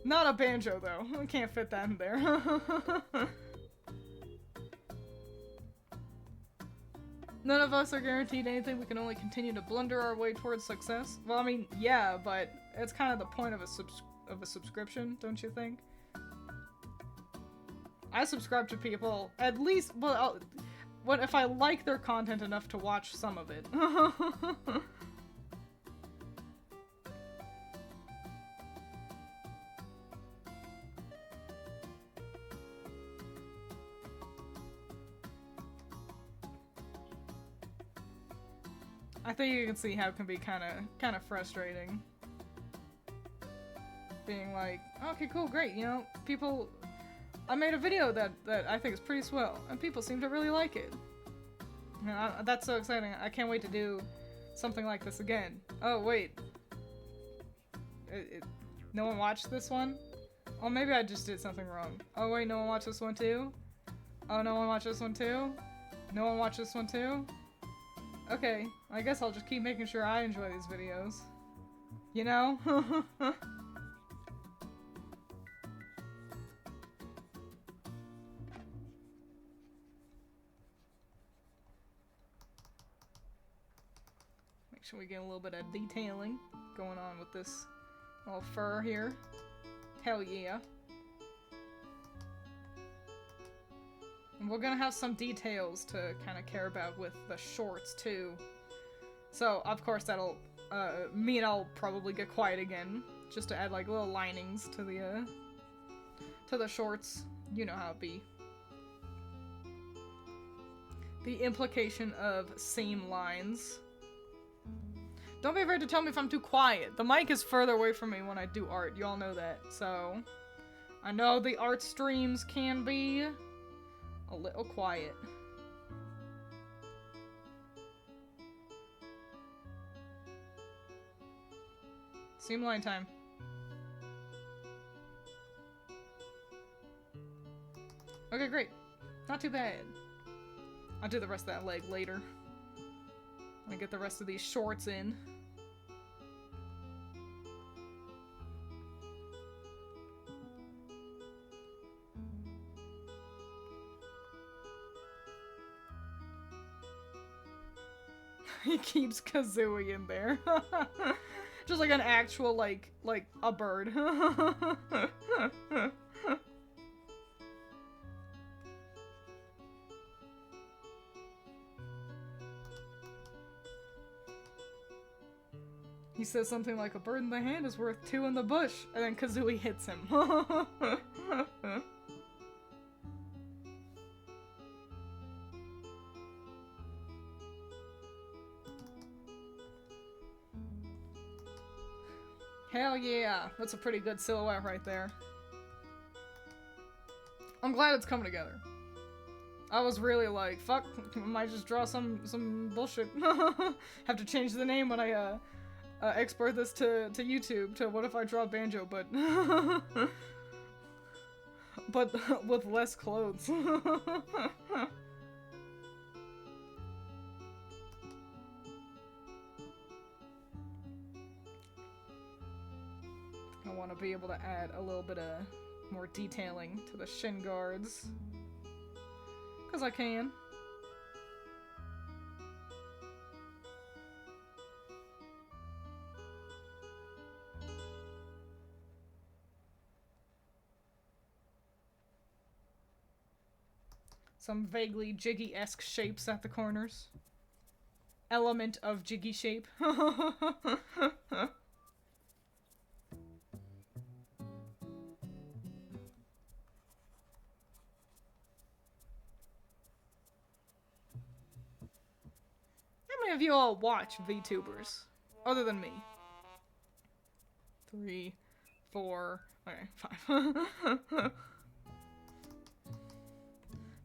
Not a banjo though. I can't fit that in there. None of us are guaranteed anything. We can only continue to blunder our way towards success. Well, I mean, yeah, but it's kind of the point of a subscription, don't you think? I subscribe to people, at least, well, what if I like their content enough to watch some of it? I think you can see how it can be kind of frustrating. Being like, okay, cool, great, you know, people... I made a video that I think is pretty swell, and people seem to really like it. You know, that's so exciting. I can't wait to do something like this again. Oh, wait. No one watched this one? Oh, maybe I just did something wrong. Oh, wait, no one watched this one too? Oh, no one watched this one too? No one watched this one too? Okay, I guess I'll just keep making sure I enjoy these videos. You know? Should we get a little bit of detailing going on with this little fur here? Hell yeah. And we're gonna have some details to kind of care about with the shorts too. So, of course, that'll mean I'll probably get quiet again, just to add like little linings to the shorts. You know how it be. The implication of seam lines. Don't be afraid to tell me if I'm too quiet. The mic is further away from me when I do art. You all know that. So, I know the art streams can be a little quiet. Seam line time. Okay, great. Not too bad. I'll do the rest of that leg later. I get the rest of these shorts in. He keeps Kazooie in there. Just like an actual, like a bird. He says something like, a bird in the hand is worth two in the bush, and then Kazooie hits him. Hell yeah, that's a pretty good silhouette right there. I'm glad it's coming together. I was really like, fuck, I might just draw some bullshit. Have to change the name when I export this to YouTube to what if I draw Banjo, but but with less clothes. I want to be able to add a little bit of more detailing to the shin guards. Because I can. Some vaguely jiggy-esque shapes at the corners. Element of jiggy shape. How many of you all watch VTubers? Other than me? 3, 4, okay, 5.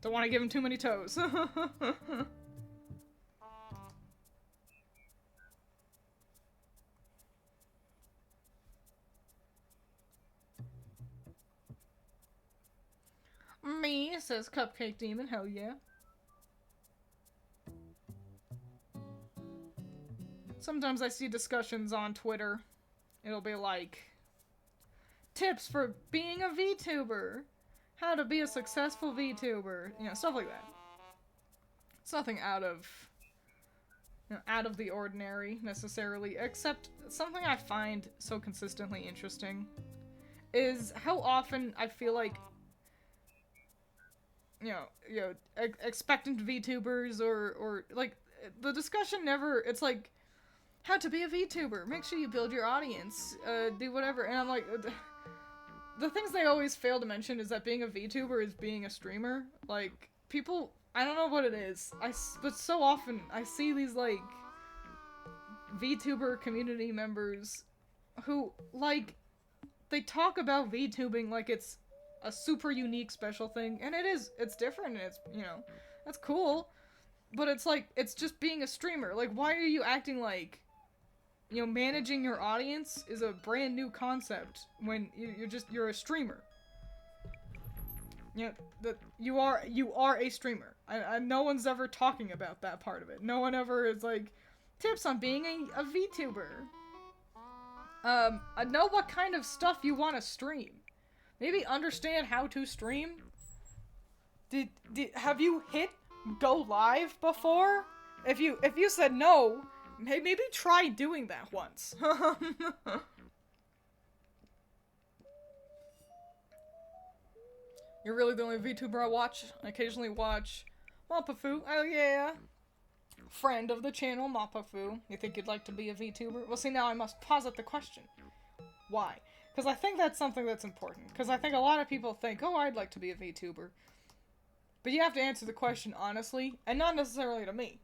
Don't want to give him too many toes. Me, says Cupcake Demon, hell yeah. Sometimes I see discussions on Twitter. It'll be like, tips for being a VTuber. How to be a successful VTuber. You know, stuff like that. It's nothing out of the ordinary, necessarily, except something I find so consistently interesting is how often I feel like, expectant VTubers or like, the discussion never, it's like, how to be a VTuber, make sure you build your audience, do whatever, and I'm like, the things they always fail to mention is that being a VTuber is being a streamer. Like, people, I don't know what it is, but so often I see these, like, VTuber community members who, like, they talk about VTubing like it's a super unique special thing, and it is, it's different, and it's, that's cool, but it's like, it's just being a streamer. Like, why are you acting like, managing your audience is a brand new concept when you're a streamer. You are a streamer. No one's ever talking about that part of it. No one ever is like, tips on being a VTuber. I know what kind of stuff you want to stream. Maybe understand how to stream. Have you hit go live before? If you said no, maybe try doing that once. You're really the only VTuber I watch. I occasionally watch Mapafu. Oh yeah. Friend of the channel, Mapafu. You think you'd like to be a VTuber? Well, see, now I must posit the question. Why? Because I think that's something that's important. Because I think a lot of people think, oh, I'd like to be a VTuber. But you have to answer the question honestly, and not necessarily to me,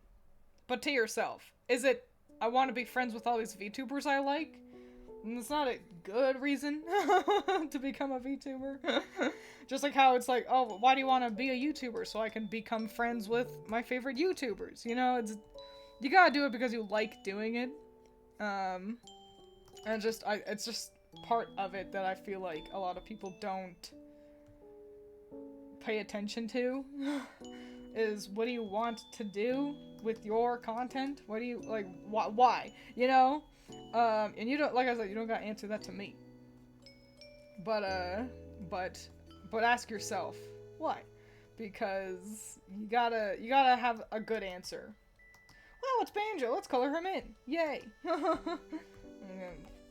but to yourself. Is it, I want to be friends with all these VTubers I like? And it's not a good reason to become a VTuber. Just like how it's like, oh, why do you want to be a YouTuber? So I can become friends with my favorite YouTubers. You gotta do it because you like doing it. And it's just part of it that I feel like a lot of people don't pay attention to. Is what do you want to do with your content? What do you, like, why? And you don't, like I said, you don't gotta answer that to me. But ask yourself, why? Because you gotta have a good answer. Well, it's Banjo, let's color him in. Yay! I'm gonna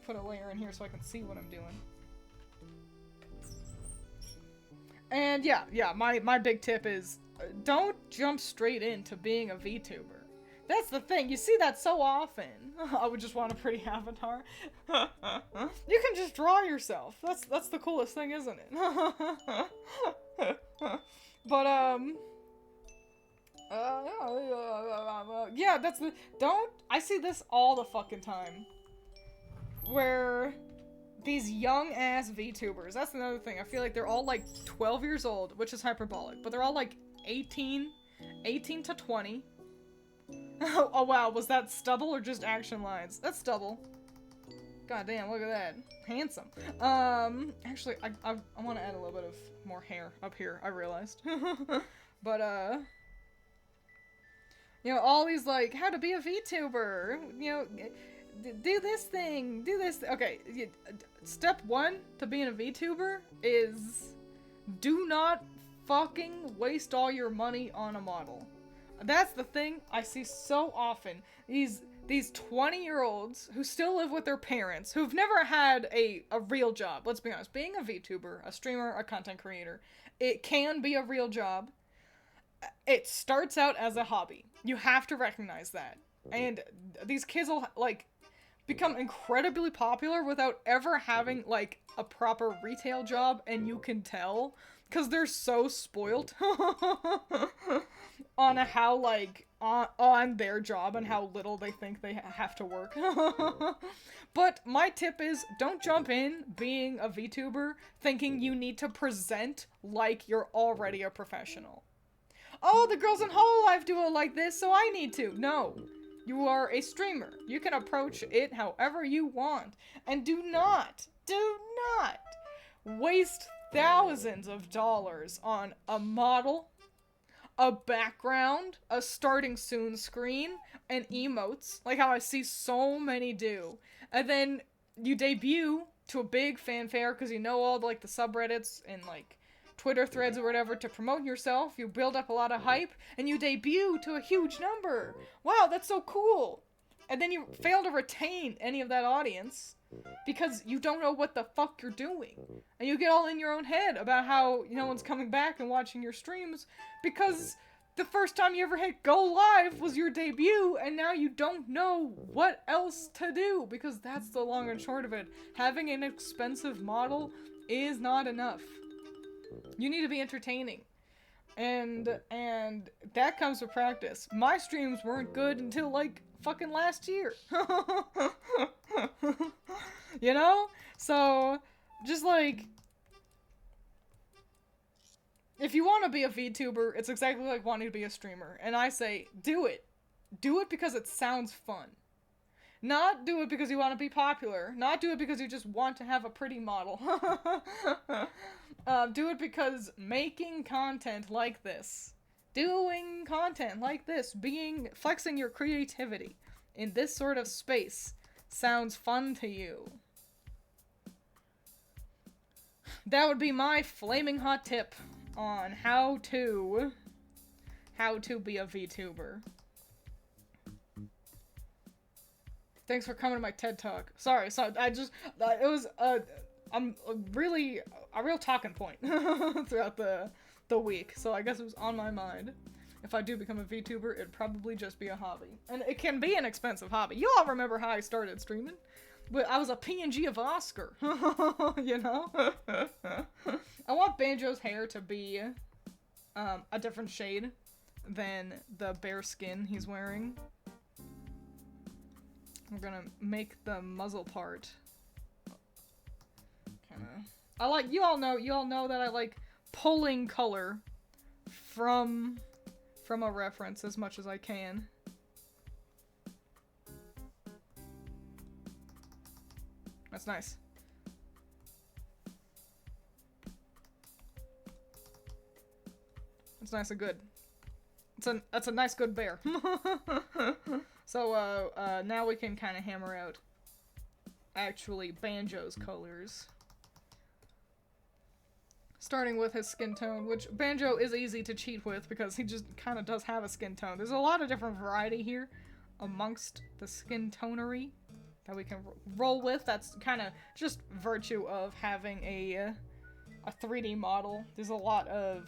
put a layer in here so I can see what I'm doing. And yeah, my big tip is, don't jump straight into being a VTuber. That's the thing, you see that so often. I would just want a pretty avatar. You can just draw yourself. That's the coolest thing, isn't it? But, yeah, I see this all the fucking time. Where these young-ass VTubers, that's another thing, I feel like they're all, like, 12 years old, which is hyperbolic, but they're all, like, 18 to 20. Oh wow, was that stubble or just action lines? That's stubble. God damn, look at that. Handsome. Actually, I want to add a little bit of more hair up here, I realized. But, you know, all these, like, how to be a VTuber, you know, do this thing, do this. Okay, step one to being a VTuber is do not fucking waste all your money on a model. That's the thing I see so often. These 20-year-olds who still live with their parents, who've never had a real job. Let's be honest, being a VTuber, a streamer, a content creator, it can be a real job. It starts out as a hobby. You have to recognize that. And these kids will, like, become incredibly popular without ever having, like, a proper retail job, and you can tell. Because they're so spoiled on how, like, on their job and how little they think they have to work. But my tip is, don't jump in being a VTuber thinking you need to present like you're already a professional. Oh, the girls in Hololive do it like this, so I need to. No. You are a streamer. You can approach it however you want. And do not waste thousands of dollars on a model, a background, a starting soon screen, and emotes, like how I see so many do. And then you debut to a big fanfare because you know all the, like, the subreddits and, like, Twitter threads or whatever to promote yourself. You build up a lot of hype, and you debut to a huge number. Wow, that's so cool. And then you fail to retain any of that audience because you don't know what the fuck you're doing. And you get all in your own head about how no one's coming back and watching your streams because the first time you ever hit go live was your debut, and now you don't know what else to do, because that's the long and short of it. Having an expensive model is not enough. You need to be entertaining. And that comes with practice. My streams weren't good until, like, fucking last year. You know? So, just, like, if you want to be a VTuber, it's exactly like wanting to be a streamer. And I say, do it. Do it because it sounds fun. Not do it because you want to be popular. Not do it because you just want to have a pretty model. Do it because making content like this, doing content like this, flexing your creativity in this sort of space sounds fun to you. That would be my flaming hot tip on how to be a VTuber. Thanks for coming to my TED Talk. Sorry, so it was a real talking point throughout the week, so I guess it was on my mind. If I do become a VTuber, it'd probably just be a hobby. And it can be an expensive hobby. You all remember how I started streaming? But I was a PNG of Oscar, you know? I want Banjo's hair to be a different shade than the bare skin he's wearing. We're gonna make the muzzle part kinda... you all know that I like pulling color from a reference as much as I can. That's nice. That's nice and good. That's a nice good bear. So, now we can kind of hammer out actually Banjo's colors. Starting with his skin tone, which Banjo is easy to cheat with because he just kind of does have a skin tone. There's a lot of different variety here amongst the skin tonery that we can roll with. That's kind of just virtue of having a 3D model. There's a lot of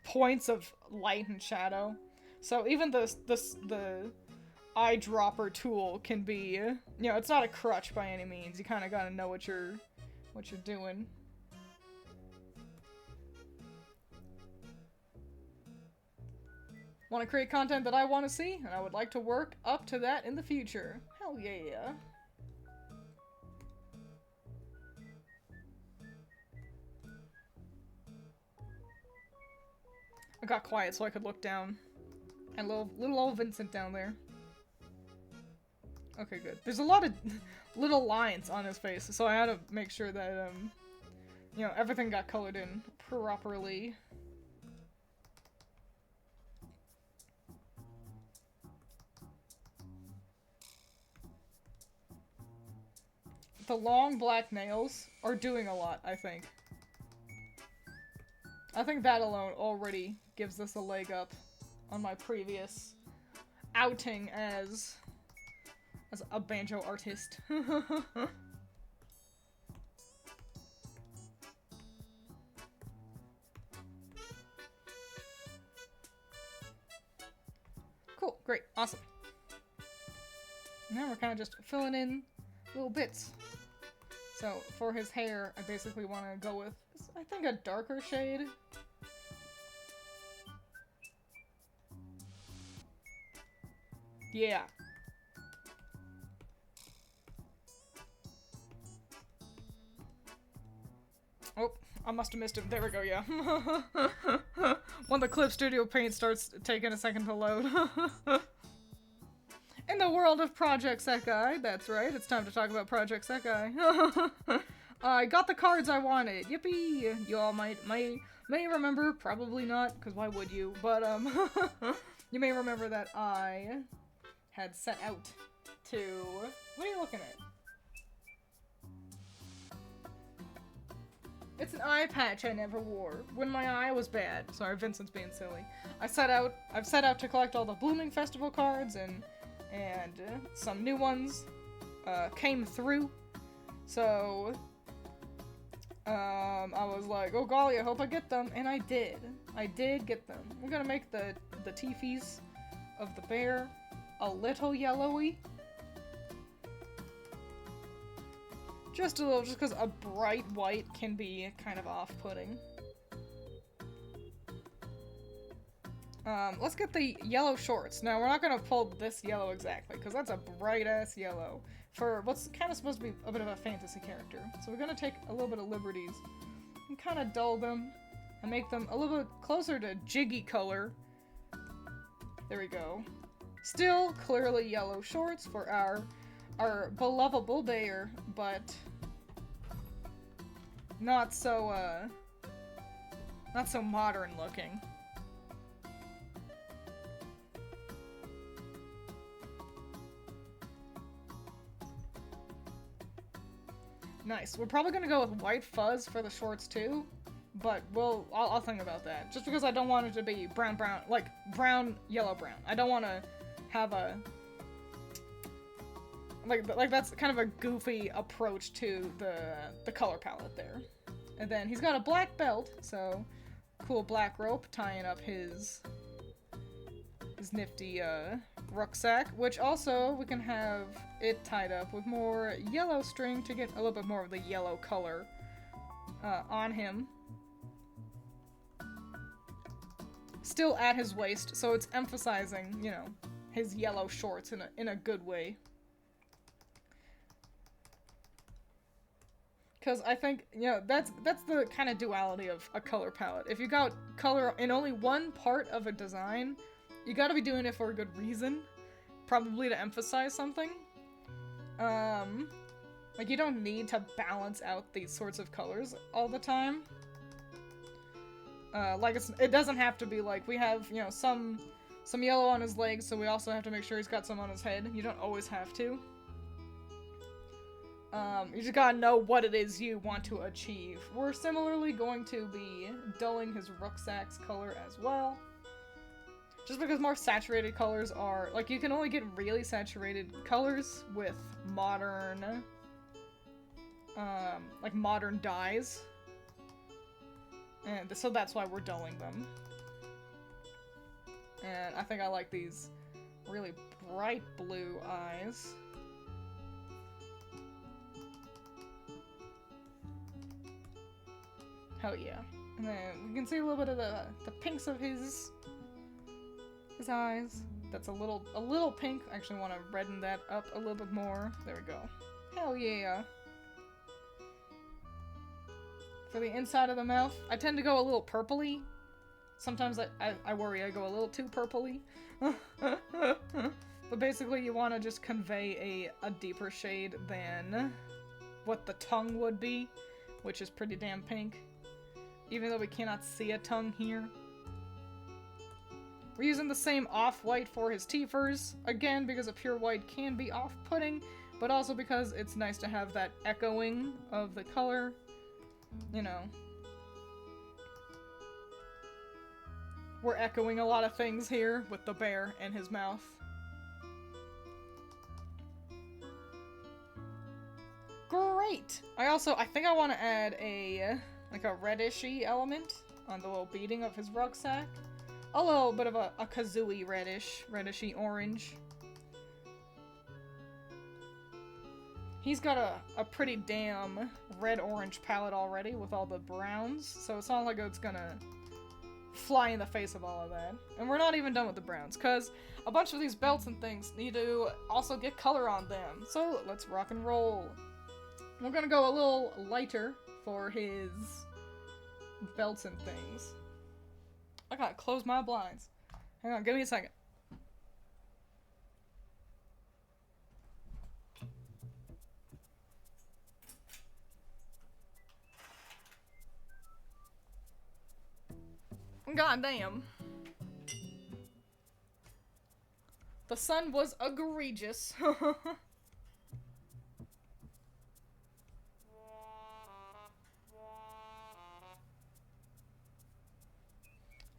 points of light and shadow. So even the eyedropper tool can be, you know, it's not a crutch by any means. You kind of gotta know what you're doing. Want to create content that I want to see, and I would like to work up to that in the future. Hell yeah. I got quiet so I could look down. And little old Vincent down there. Okay, good. There's a lot of little lines on his face, so I had to make sure that, you know, everything got colored in properly. The long black nails are doing a lot, I think. I think that alone already gives this a leg up on my previous outing as a banjo artist. Cool, great, awesome. Now we're kind of just filling in little bits. So for his hair, I basically want to go with, I think, a darker shade. Yeah. Oh, I must have missed him. There we go, yeah. When the Clip Studio Paint starts taking a second to load. In the world of Project Sekai, that's right, it's time to talk about Project Sekai. I got the cards I wanted, yippee! You all may remember, probably not, because why would you, but you may remember that I had set out to... What are you looking at? It's an eye patch I never wore when my eye was bad. Sorry, Vincent's being silly. I've set out to collect all the Blooming Festival cards and some new ones came through. So I was like, oh golly, I hope I get them, and I did. I did get them. We're gonna make the teefies of the bear a little yellowy. Just a little, just because a bright white can be kind of off-putting. Let's get the yellow shorts. Now, we're not gonna pull this yellow exactly, because that's a bright-ass yellow for what's kind of supposed to be a bit of a fantasy character. So we're gonna take a little bit of liberties and kind of dull them and make them a little bit closer to jiggy color. There we go. Still clearly yellow shorts for our belovable bear, but not so modern looking. Nice. We're probably gonna go with white fuzz for the shorts too, but I'll think about that. Just because I don't want it to be brown, like brown, yellow, brown. I don't want to have a like that's kind of a goofy approach to the color palette there. And then he's got a black belt, so cool black rope tying up his nifty rucksack, which also we can have it tied up with more yellow string to get a little bit more of the yellow color on him. Still at his waist, so it's emphasizing, you know, his yellow shorts in a good way. Because I think, you know, that's the kind of duality of a color palette. If you got color in only one part of a design, you gotta be doing it for a good reason. Probably to emphasize something. Like, you don't need to balance out these sorts of colors all the time. Like, it doesn't have to be like, we have, you know, some yellow on his legs, so we also have to make sure he's got some on his head. You don't always have to. You just gotta know what it is you want to achieve. We're similarly going to be dulling his rucksack's color as well. Just because more saturated colors are, like, you can only get really saturated colors with modern, like modern dyes. And so that's why we're dulling them. And I think I like these really bright blue eyes. Hell yeah. And then we can see a little bit of the pinks of his eyes. That's a little pink. I actually want to redden that up a little bit more. There we go. Hell yeah. For the inside of the mouth, I tend to go a little purpley. Sometimes I worry I go a little too purpley. But basically you want to just convey a deeper shade than what the tongue would be, which is pretty damn pink. Even though we cannot see a tongue here. We're using the same off-white for his teethers, again because a pure white can be off-putting, but also because it's nice to have that echoing of the color, you know. We're echoing a lot of things here with the bear and his mouth. Great! I think I want to add like a reddishy element on the little beading of his rucksack. A little bit of a kazooie reddishy orange. He's got a pretty damn red-orange palette already with all the browns, so it's not like it's gonna fly in the face of all of that. And we're not even done with the browns, because a bunch of these belts and things need to also get color on them. So let's rock and roll. We're gonna go a little lighter for his belts and things. I gotta close my blinds. Hang on, give me a second. God damn. The sun was egregious.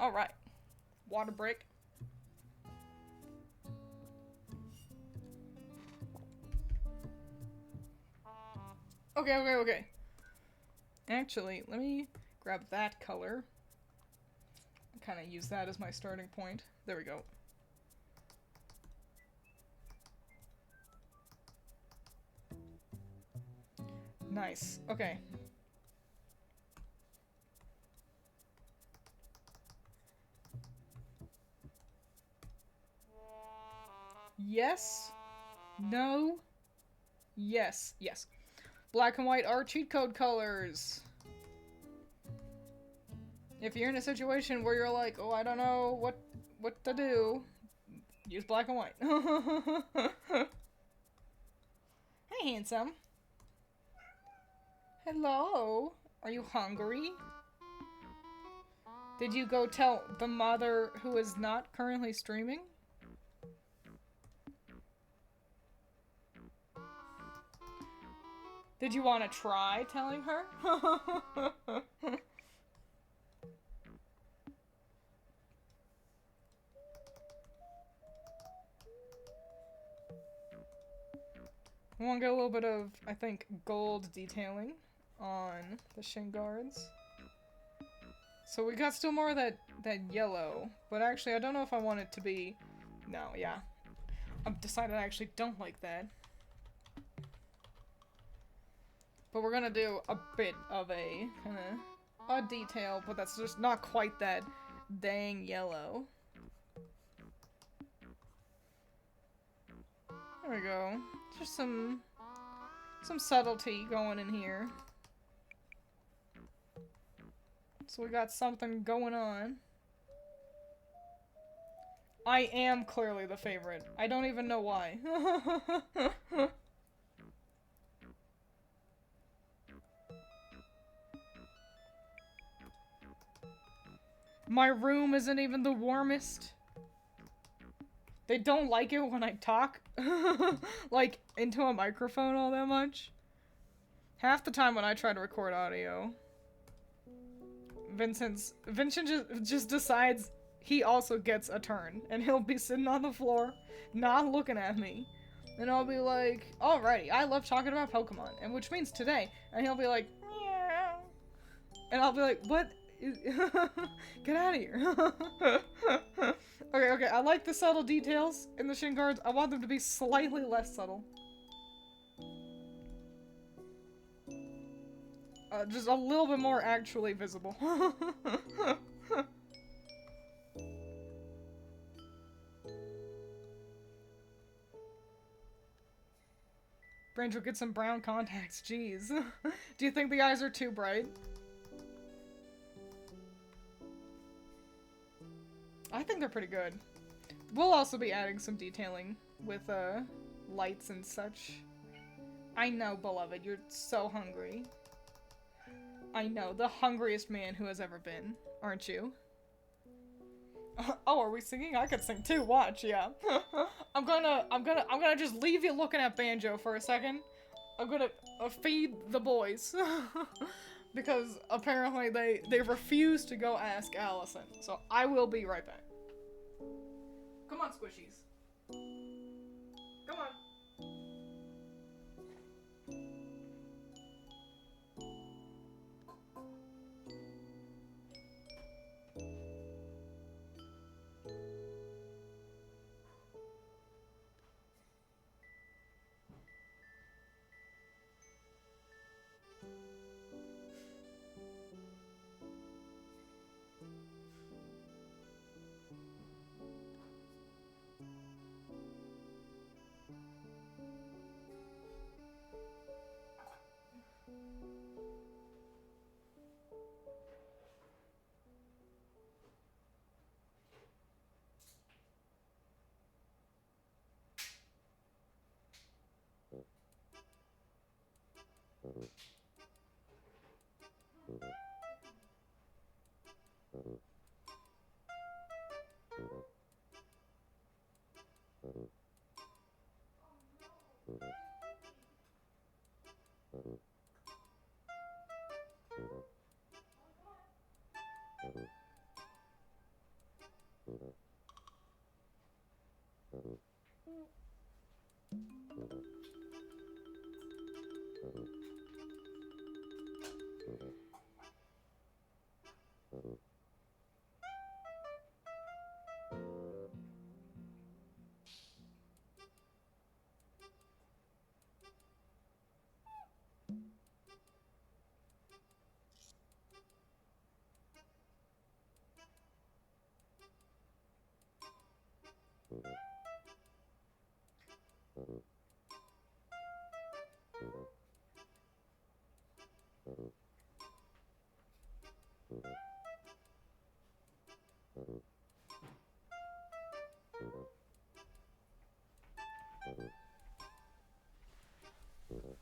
Alright. Water break. Okay. Actually, let me grab that color. Kind of use that as my starting point. There we go. Nice. Okay. Yes. No. Yes. Yes. Black and white are cheat code colors. If you're in a situation where you're like, oh, I don't know what to do, use black and white. Hey, handsome. Hello. Are you hungry? Did you go tell the mother who is not currently streaming? Did you want to try telling her? I want to get a little bit of, I think, gold detailing on the shin guards. So we got still more of that yellow, but actually I don't know if I want it to be... No, yeah. I've decided I actually don't like that. But we're gonna do a bit of a a detail, but that's just not quite that dang yellow. There we go. Just some subtlety going in here. So we got something going on. I am clearly the favorite. I don't even know why. My room isn't even the warmest. They don't like it when I talk, like, into a microphone all that much. Half the time when I try to record audio, Vincent just decides he also gets a turn, and he'll be sitting on the floor, not looking at me, and I'll be like, alrighty, I love talking about Pokemon, and which means today, and he'll be like, meow, and I'll be like, what? Get out of here. Okay, I like the subtle details in the shin guards. I want them to be slightly less subtle. Just a little bit more actually visible. Banjo, get some brown contacts, jeez. Do you think the eyes are too bright? I think they're pretty good. We'll also be adding some detailing with lights and such. I know, beloved, you're so hungry. I know, the hungriest man who has ever been, aren't you? Oh, are we singing? I could sing too. Watch, yeah. I'm gonna just leave you looking at Banjo for a second. I'm gonna feed the boys. Because apparently they refuse to go ask Allison. So I will be right back. Come on, squishies. Come on.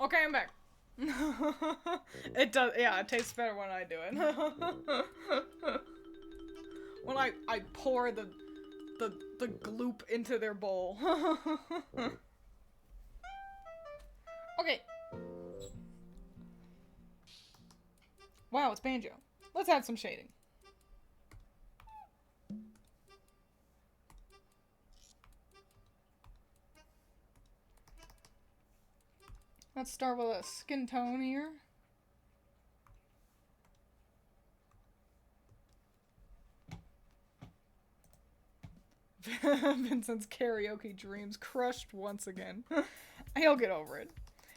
Okay, I'm back. It does, yeah, it tastes better when I do it. When I pour the gloop into their bowl. Okay. Wow, it's Banjo. Let's add some shading. Let's start with a skin tone here. Vincent's karaoke dreams crushed once again. He'll get over it.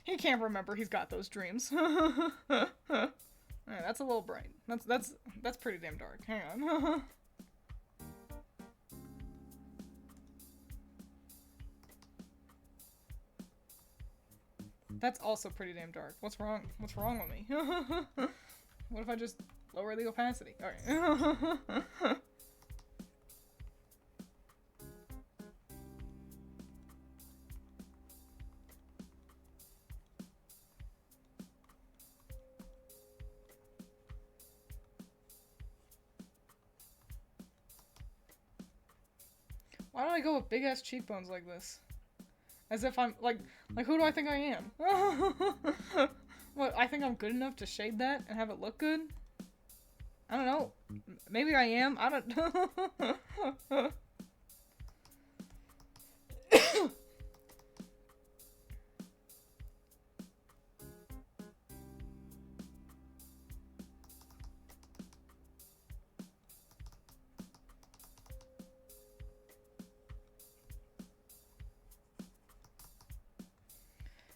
He can't remember he's got those dreams. Alright, that's a little bright. That's pretty damn dark. Hang on. That's also pretty damn dark. What's wrong? What's wrong with me? What if I just lower the opacity? Alright. Why don't I go with big ass cheekbones like this? As if I'm like who do I think I am? What, I think I'm good enough to shade that and have it look good? I don't know. Maybe I am. I don't.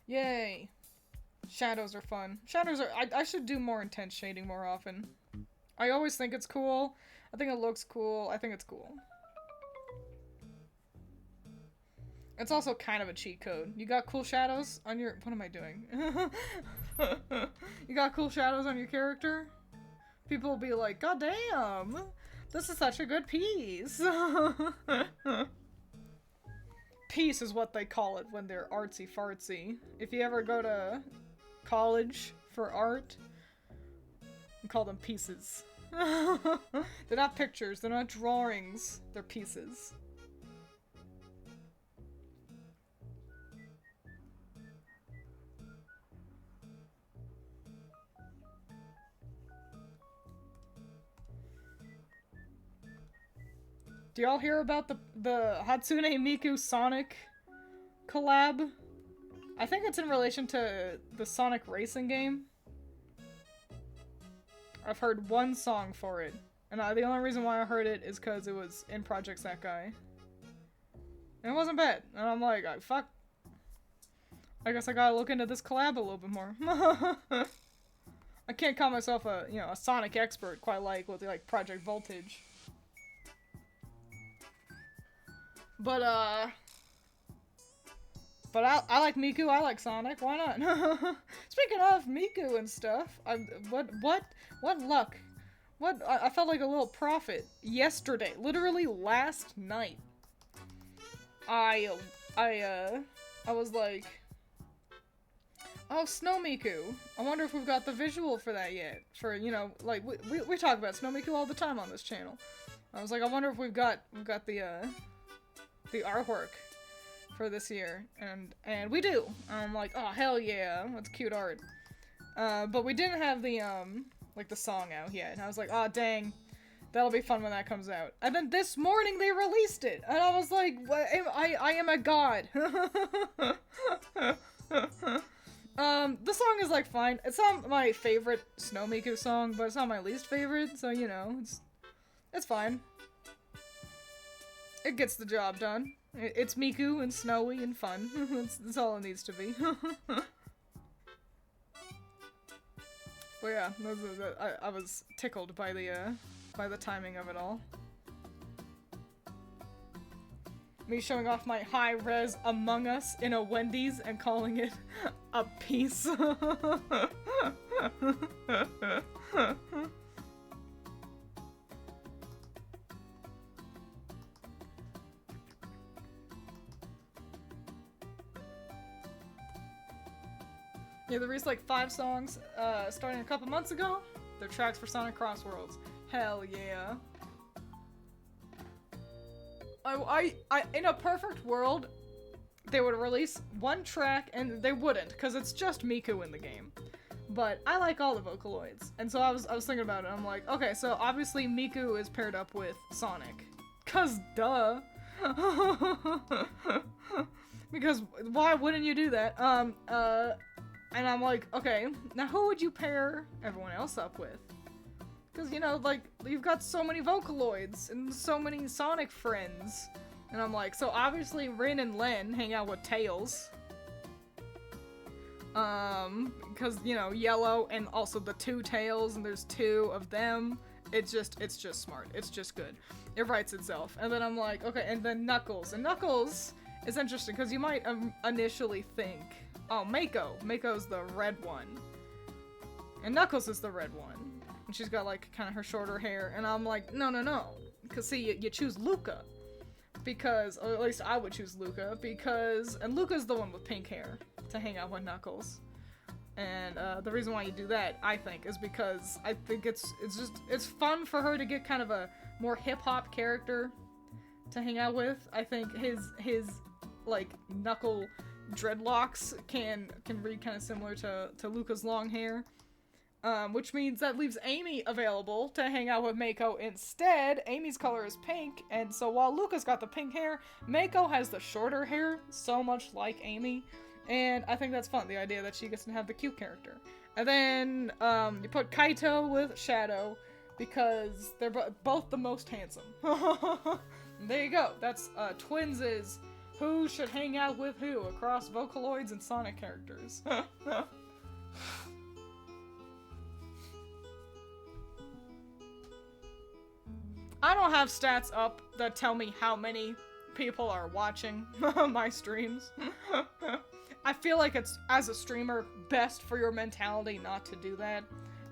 Yay. Shadows are fun. Shadows are... I should do more intense shading more often. I always think it's cool. I think it looks cool. I think it's cool. It's also kind of a cheat code. You got cool shadows on your... What am I doing? You got cool shadows on your character? People will be like, God damn! This is such a good piece! piece is what they call it when they're artsy fartsy. If you ever go to college for art, we call them pieces. They're not pictures, they're not drawings, they're pieces. Do y'all hear about the Hatsune Miku Sonic collab? I think it's in relation to the Sonic racing game. I've heard one song for it, and the only reason why I heard it is because it was in Project Sekai. And it wasn't bad, and I'm like, fuck. I guess I gotta look into this collab a little bit more. I can't call myself a, you know, a Sonic expert quite like with like Project Voltage. But I like Miku, I like Sonic, why not? Speaking of Miku and stuff, what luck. I felt like a little prophet yesterday, literally last night. I was like, oh, Snow Miku. I wonder if we've got the visual for that yet. For, you know, like, we talk about Snow Miku all the time on this channel. I was like, I wonder if we've got the artwork for this year, and we do. I'm like, oh hell yeah, that's cute art. But we didn't have the like the song out yet, and I was like, oh dang, that'll be fun when that comes out. And then this morning they released it, and I was like, I am a god. The song is like fine. It's not my favorite Snow Miku song, but it's not my least favorite, so you know, it's fine. It gets the job done. It's Miku and snowy and fun. That's all it needs to be. But yeah, I was tickled by the timing of it all. Me showing off my high-res Among Us in a Wendy's and calling it a piece. Yeah, they released like 5 songs, starting a couple months ago. They're tracks for Sonic Cross Worlds. Hell yeah. In a perfect world, they would release one track, and they wouldn't, because it's just Miku in the game. But I like all the Vocaloids, and so I was thinking about it, I'm like, okay, so obviously Miku is paired up with Sonic. 'Cause duh. Because why wouldn't you do that? And I'm like, okay, now who would you pair everyone else up with? Because, you know, like, you've got so many Vocaloids and so many Sonic friends. And I'm like, so obviously Rin and Len hang out with Tails. Because, you know, Yellow and also the 2 Tails, and there's 2 of them. It's just smart. It's just good. It writes itself. And then I'm like, okay, and then Knuckles. And Knuckles is interesting, because you might initially think, oh, Mako. Mako's the red one. And Knuckles is the red one. And she's got, like, kind of her shorter hair. And I'm like, no. Because, see, you choose Luca. Because, or at least I would choose Luca. Because, and Luca's the one with pink hair to hang out with Knuckles. And the reason why you do that, I think, is because I think it's fun for her to get kind of a more hip-hop character to hang out with. I think his like, knuckle dreadlocks can read kind of similar to Luca's long hair. Which means that leaves Amy available to hang out with Mako instead. Amy's color is pink, and so while Luca's got the pink hair, Mako has the shorter hair, so much like Amy. And I think that's fun, the idea that she gets to have the cute character. And then, you put Kaito with Shadow, because they're both the most handsome. There you go. That's, Twiins' who should hang out with who across Vocaloids and Sonic characters. I don't have stats up that tell me how many people are watching my streams. I feel like it's, as a streamer, best for your mentality not to do that.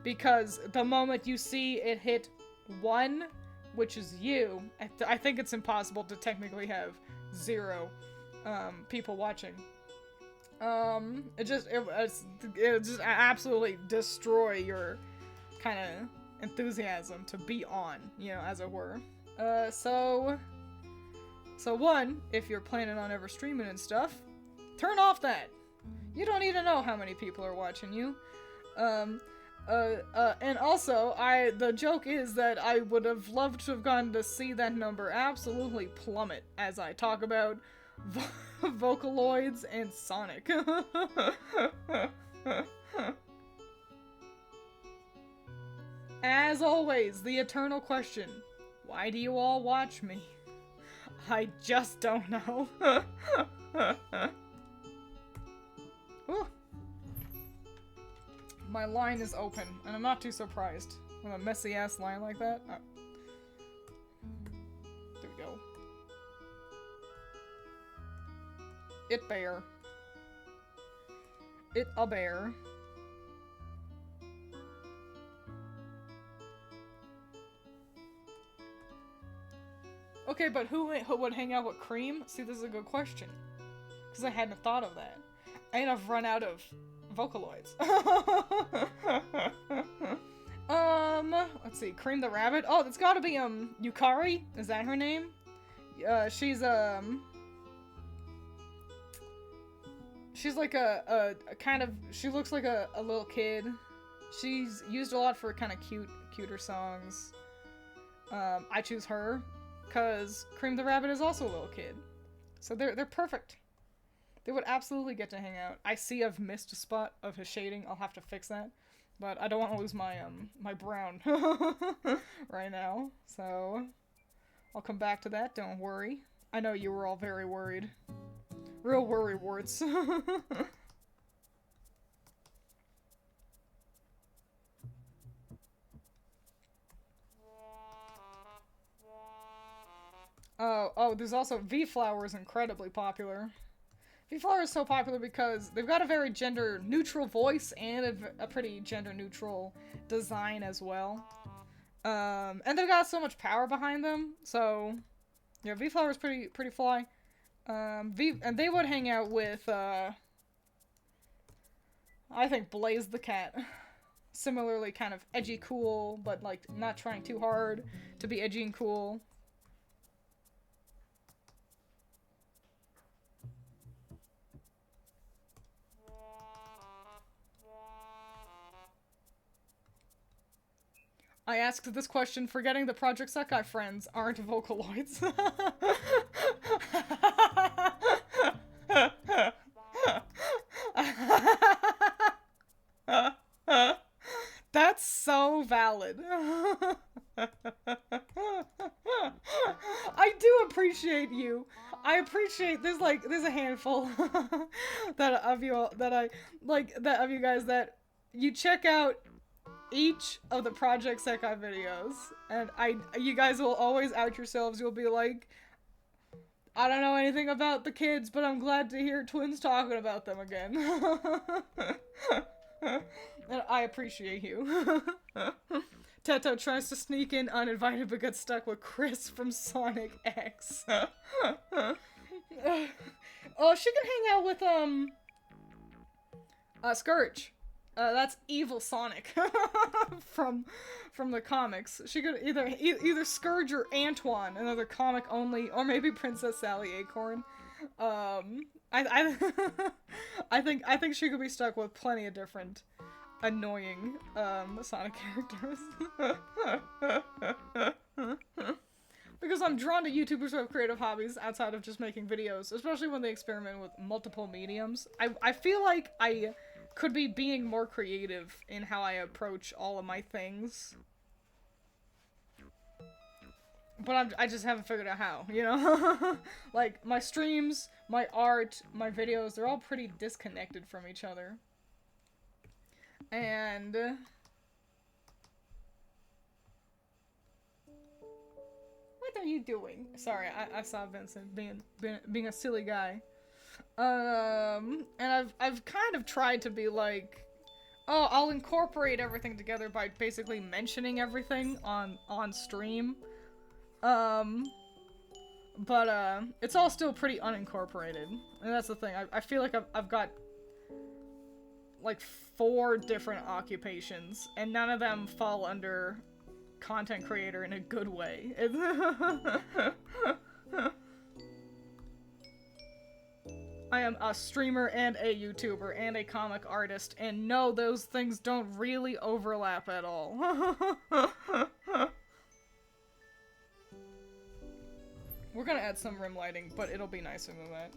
Because the moment you see it hit 1, which is you, I think it's impossible to technically have 0 people watching. It just absolutely destroy your kind of enthusiasm to be on, you know, as it were. So one, if you're planning on ever streaming and stuff, turn off that. You don't need to know how many people are watching you. And also, the joke is that I would have loved to have gotten to see that number absolutely plummet as I talk about Vocaloids and Sonic. As always, the eternal question. Why do you all watch me? I just don't know. Ooh. My line is open, and I'm not too surprised with a messy-ass line like that. Oh. There we go. It bear. It a bear. Okay, but who would hang out with Cream? See, this is a good question. Because I hadn't thought of that. And I've run out of Vocaloids. Let's see. Cream the Rabbit? Oh, it's gotta be, Yukari? Is that her name? She's like a kind of, she looks like a little kid. She's used a lot for kind of cuter songs. I choose her, because Cream the Rabbit is also a little kid. So they're perfect. They would absolutely get to hang out. I see I've missed a spot of his shading. I'll have to fix that. But I don't want to lose my, my brown right now. So I'll come back to that, don't worry. I know you were all very worried. Real worry warts. Oh, there's also V-Flower is incredibly popular. V-Flower is so popular because they've got a very gender-neutral voice and a pretty gender-neutral design as well. And they've got so much power behind them, so yeah, V-Flower is pretty fly. And they would hang out with, I think Plaays the cat. Similarly kind of edgy cool, but like not trying too hard to be edgy and cool. I asked this question forgetting the Project Sekai friends aren't Vocaloids. That's so valid. I do appreciate you. I appreciate there's a handful of you guys that you check out each of the Project Sekai videos, and you guys will always out yourselves. You'll be like, I don't know anything about the kids, but I'm glad to hear Twiins talking about them again. And I appreciate you. Teto tries to sneak in uninvited but gets stuck with Chris from Sonic X. Oh, she can hang out with, Scourge. That's evil Sonic from the comics. She could either Scourge or Antoine, another comic only, or maybe Princess Sally Acorn. I think she could be stuck with plenty of different annoying Sonic characters. Because I'm drawn to YouTubers who have creative hobbies outside of just making videos, especially when they experiment with multiple mediums. I feel like I could be being more creative in how I approach all of my things. But I just haven't figured out how, you know? Like, my streams, my art, my videos, they're all pretty disconnected from each other. And what are you doing? Sorry, I saw Vincent being a silly guy. And I've kind of tried to be like, oh, I'll incorporate everything together by basically mentioning everything on stream. But, it's all still pretty unincorporated. And that's the thing. I feel like I've got, like, 4 different occupations, and none of them fall under content creator in a good way. I am a streamer and a YouTuber and a comic artist, and no, those things don't really overlap at all. We're gonna add some rim lighting, but it'll be nicer than that.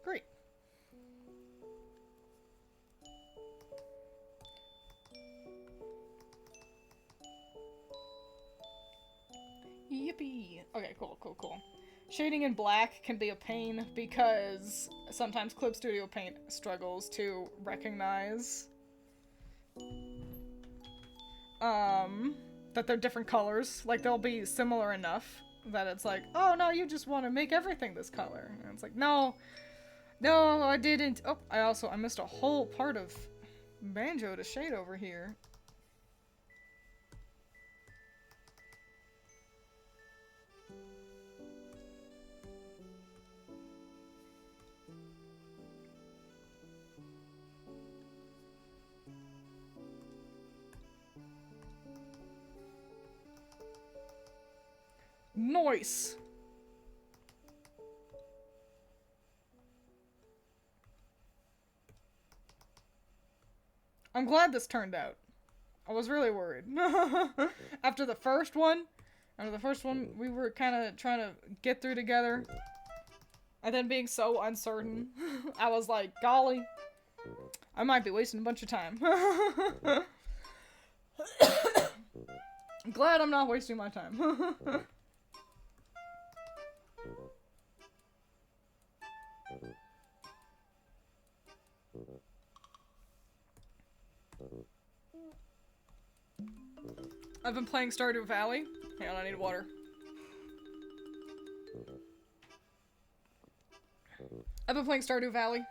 Great. Yippee! Okay, cool. Shading in black can be a pain because sometimes Clip Studio Paint struggles to recognize that they're different colors. Like, they'll be similar enough that it's like, oh no, you just want to make everything this color. And it's like, no, I didn't. Oh, I missed a whole part of Banjo to shade over here. Nice! I'm glad this turned out. I was really worried. After the first one, we were kind of trying to get through together. And then being so uncertain, I was like, golly, I might be wasting a bunch of time. I'm glad I'm not wasting my time. I've been playing Stardew Valley. Hang on, I need water. I've been playing Stardew Valley.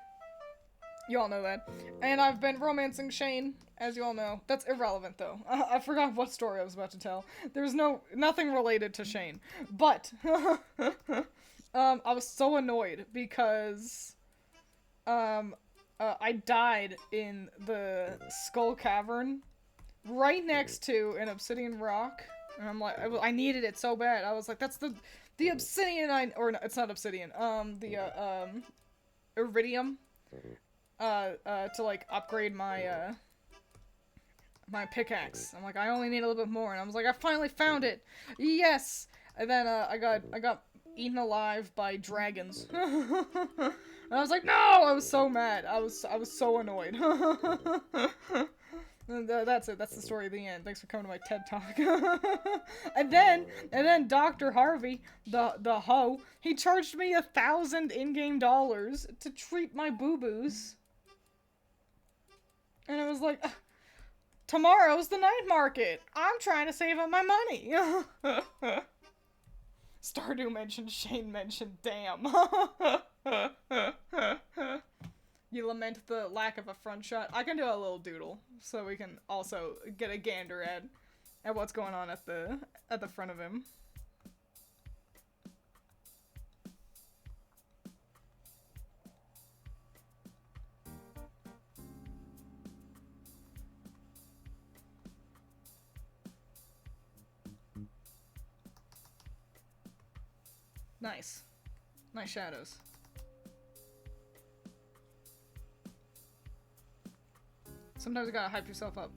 You all know that. And I've been romancing Shane, as you all know. That's irrelevant, though. I forgot what story I was about to tell. There's nothing related to Shane. But, I was so annoyed because, I died in the Skull Cavern right next to an obsidian rock. And I'm like, I needed it so bad. I was like, that's the obsidian or no, it's not obsidian. Iridium. To like upgrade my my pickaxe. I'm like, I only need a little bit more, and I was like, I finally found it. Yes. And then I got eaten alive by dragons. And I was like, no! I was so mad. I was so annoyed. And that's it. That's the story of the end. Thanks for coming to my TED Talk. and then Dr. Harvey, the hoe, he charged me 1,000 in-game dollars to treat my boo-boos. And it was like, tomorrow's the night market. I'm trying to save up my money. Stardew mentioned, Shane mentioned, damn. You lament the lack of a front shot. I can do a little doodle, so we can also get a gander at what's going on at the front of him. Nice. Nice shadows. Sometimes you gotta hype yourself up.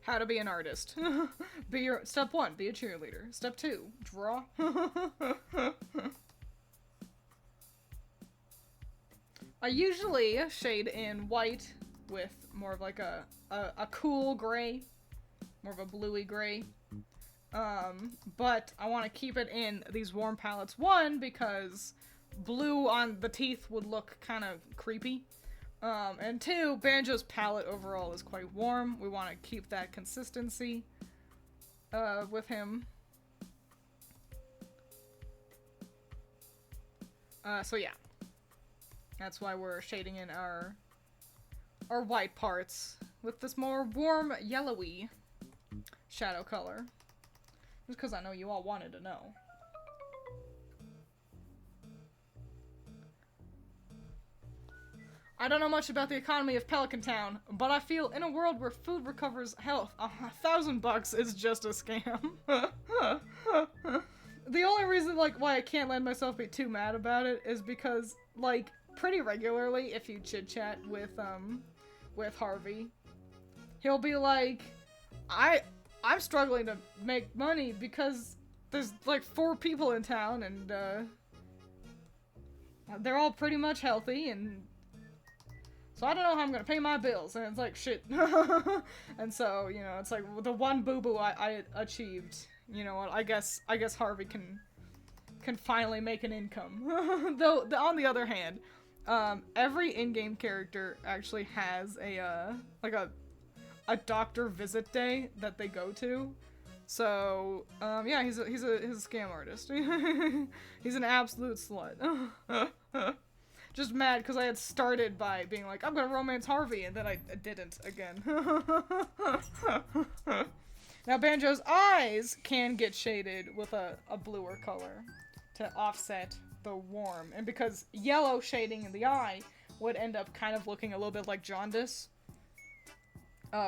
How to be an artist. Step 1, be a cheerleader. Step 2, draw. I usually shade in white with more of like a cool gray, more of a bluey gray. But I want to keep it in these warm palettes. 1, because blue on the teeth would look kind of creepy. And 2, Banjo's palette overall is quite warm. We want to keep that consistency. with him. So yeah. That's why we're shading in our white parts with this more warm, yellowy shadow color. Just because I know you all wanted to know. I don't know much about the economy of Pelican Town, but I feel in a world where food recovers health, $1,000 is just a scam. The only reason, like, why I can't let myself be too mad about it is because, like, pretty regularly, if you chit-chat with Harvey, he'll be like, I'm struggling to make money because there's, like, 4 people in town, and, they're all pretty much healthy, and so I don't know how I'm gonna pay my bills, and it's like, shit. And so, you know, it's like, the one boo-boo I achieved, you know what, I guess Harvey can finally make an income. Though, on the other hand, every in-game character actually has a doctor visit day that they go to. So, yeah, he's a scam artist. He's an absolute slut. Just mad because I had started by being like, I'm gonna romance Harvey, and then I didn't again. Now, Banjo's eyes can get shaded with a bluer color to offset the warm. And because yellow shading in the eye would end up kind of looking a little bit like jaundice,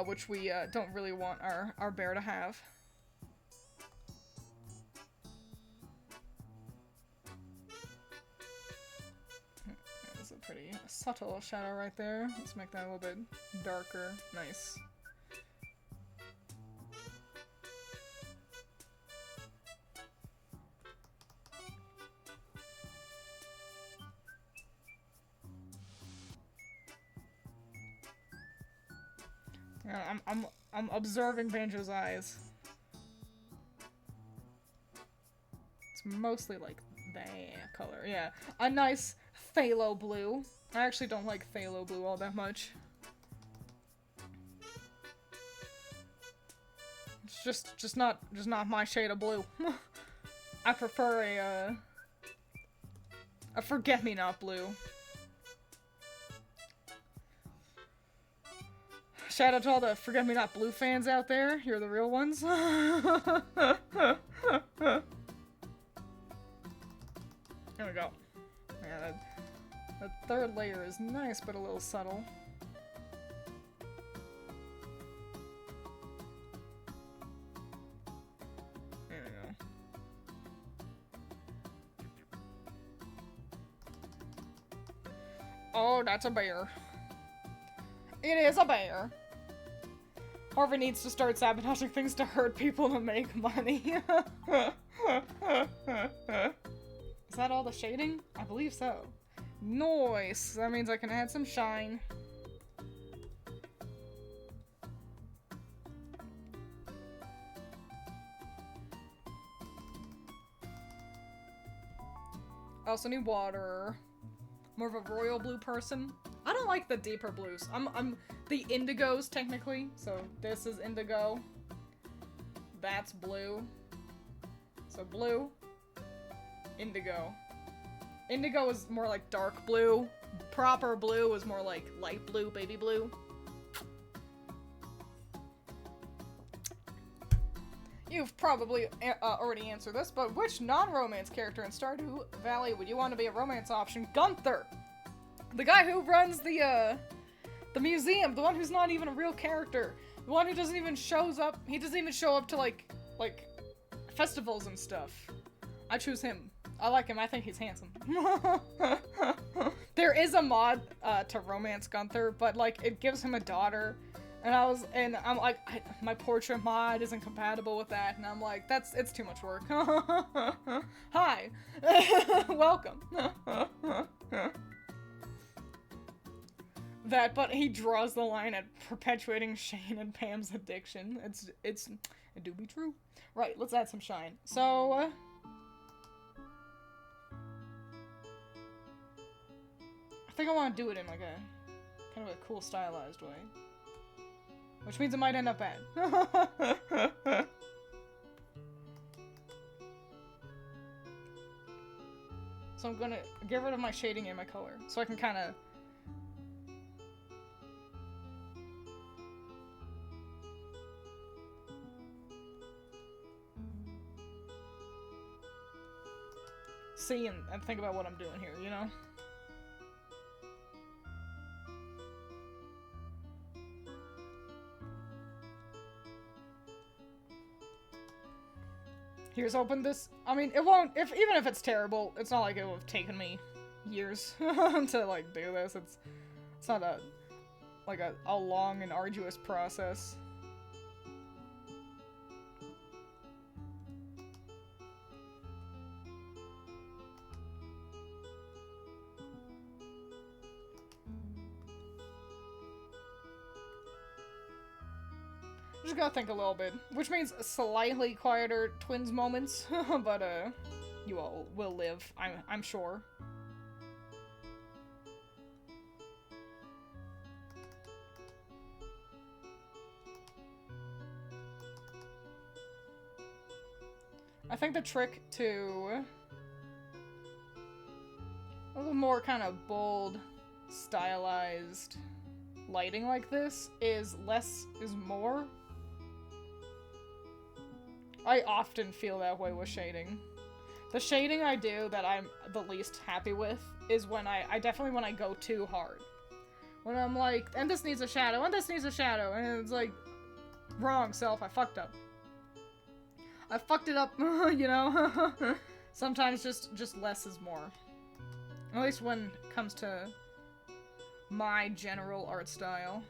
which we don't really want our bear to have. That's a pretty subtle shadow right there. Let's make that a little bit darker. Nice. Yeah, I'm observing Banjo's eyes. It's mostly like that color. Yeah, a nice phthalo blue. I actually don't like phthalo blue all that much. It's just not my shade of blue. I prefer a forget-me-not blue. Shout out to all the Forget-Me-Not Blue fans out there. You're the real ones. There we go. Yeah, that third layer is nice, but a little subtle. There we go. Oh, that's a bear. It is a bear. Harvey needs to start sabotaging things to hurt people to make money. Is that all the shading? I believe so. Nice! That means I can add some shine. I also need water. More of a royal blue person. I don't like the deeper blues. I'm the indigos technically. So this is indigo. That's blue. So blue. Indigo. Indigo is more like dark blue. Proper blue is more like light blue, baby blue. You've probably already answered this, but which non-romance character in Stardew Valley would you want to be a romance option? Gunther! The guy who runs the museum, the one who's not even a real character. The one who doesn't even shows up, he doesn't even show up to like festivals and stuff. I choose him. I like him, I think he's handsome. There is a mod to romance Gunther, but like it gives him a daughter. And I'm like, my portrait mod isn't compatible with that, and I'm like, it's too much work. Hi, welcome. But he draws the line at perpetuating Shane and Pam's addiction. It do be true. Right, let's add some shine. So, I think I want to do it in like a kind of a cool stylized way. Which means it might end up bad. So I'm gonna get rid of my shading and my color. So I can kind of... see and think about what I'm doing here, you know? Here's hoping this... I mean, it won't... even if it's terrible, it's not like it would have taken me years to, like, do this. It's not a... like, a long and arduous process. Just gotta think a little bit, which means slightly quieter Twiins moments, but you all will live, I'm sure. I think the trick to a little more kind of bold, stylized lighting like this is less is more. I often feel that way with shading. The shading I do that I'm the least happy with is when I definitely when I go too hard. When I'm like, and this needs a shadow, and this needs a shadow, and it's like, wrong, self, I fucked up. I fucked it up, you know? Sometimes just less is more. At least when it comes to my general art style.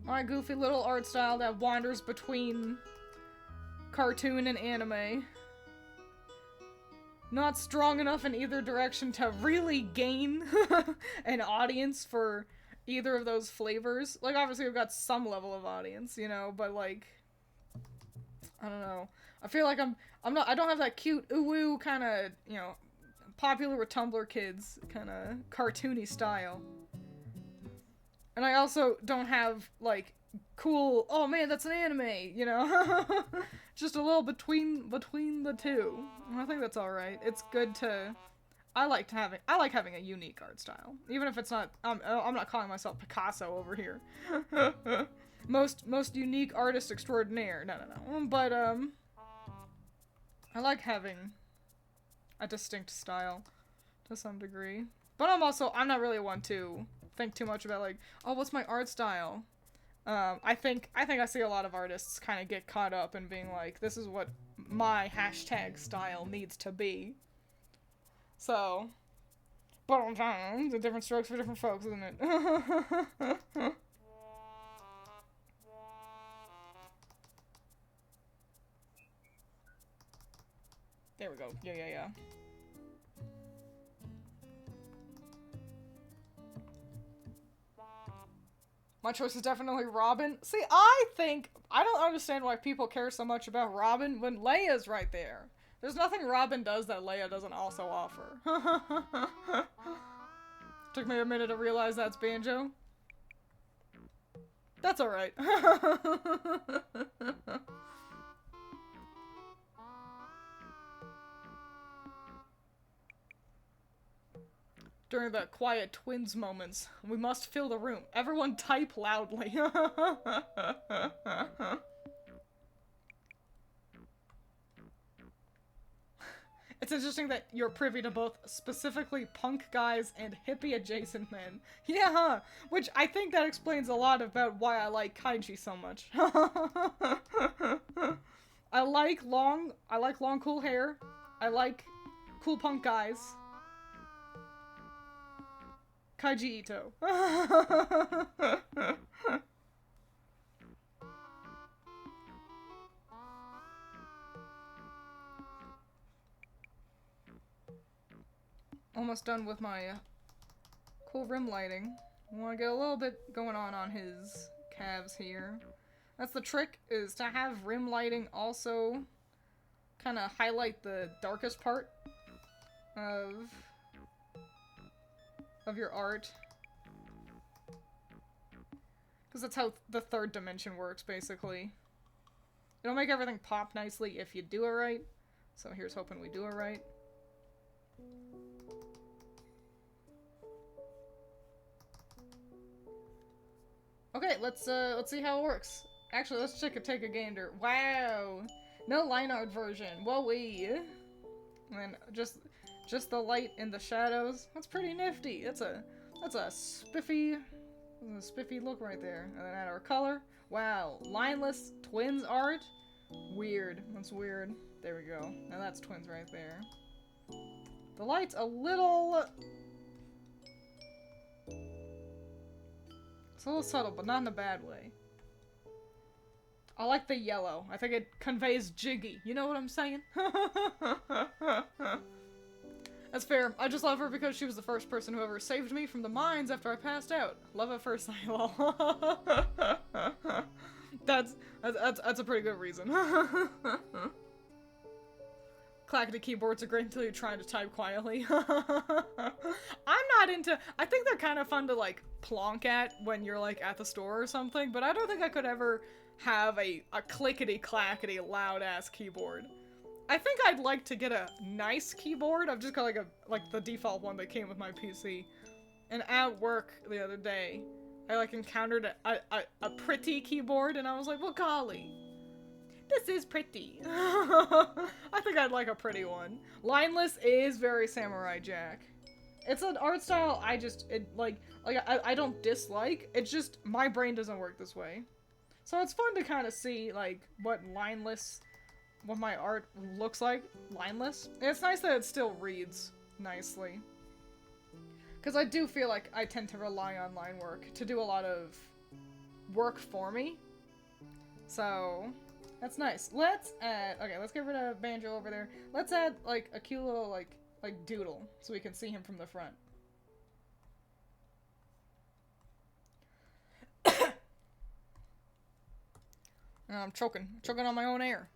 My goofy little art style that wanders between cartoon and anime. Not strong enough in either direction to really gain an audience for either of those flavors. Like, obviously we've got some level of audience, you know, but like, I don't know. I feel like I don't have that cute ooh-woo kind of, you know, popular with Tumblr kids kind of cartoony style. And I also don't have, like, cool, oh man, that's an anime, you know? Just a little between the two. I think that's alright. It's good to... I like having a unique art style. Even if it's not... I'm not calling myself Picasso over here. most unique artist extraordinaire. No. But, I like having a distinct style to some degree. But I'm not really one to think too much about, like, oh, what's my art style? I think I see a lot of artists kind of get caught up in being like, this is what my hashtag style needs to be. So, but the different strokes for different folks, isn't it? There we go. Yeah. My choice is definitely Robin. See, I don't understand why people care so much about Robin when Leia's right there. There's nothing Robin does that Leia doesn't also offer. Took me a minute to realize that's Banjo. That's alright. During the quiet Twiins moments, we must fill the room. Everyone type loudly. It's interesting that you're privy to both specifically punk guys and hippie-adjacent men. Yeah, huh? Which I think that explains a lot about why I like Kaiji so much. I like long, cool hair. I like cool punk guys. Kaiji Ito. Almost done with my cool rim lighting. I want to get a little bit going on his calves here. That's the trick, is to have rim lighting also kind of highlight the darkest part of of your art. Because that's how the third dimension works, basically. It'll make everything pop nicely if you do it right. So here's hoping we do it right. Okay, let's see how it works. Actually, let's take a gander. Wow! No line art version. Whoa-wee. And just the light and the shadows. That's pretty nifty. That's a spiffy look right there. And then add our color. Wow, lineless Twiins art. Weird. That's weird. There we go. Now that's Twiins right there. The light's a little. It's a little subtle, but not in a bad way. I like the yellow. I think it conveys jiggy. You know what I'm saying? That's fair. I just love her because she was the first person who ever saved me from the mines after I passed out. Love at first sight, lol. That's a pretty good reason. Clackety keyboards are great until you're trying to type quietly. I'm not into. I think they're kind of fun to like plonk at when you're like at the store or something, but I don't think I could ever have a clickety clackety loud ass keyboard. I think I'd like to get a nice keyboard. I've just got like the default one that came with my PC. And at work the other day, I like encountered a pretty keyboard, and I was like, well, golly, this is pretty. I think I'd like a pretty one. Lineless is very Samurai Jack. It's an art style I don't dislike. It's just my brain doesn't work this way. So it's fun to kind of see like what my art looks like lineless. And it's nice that it still reads nicely. Because I do feel like I tend to rely on line work to do a lot of work for me. So that's nice. Let's add, okay, let's get rid of Banjo over there. Let's add like a cute little like doodle so we can see him from the front. I'm choking on my own air.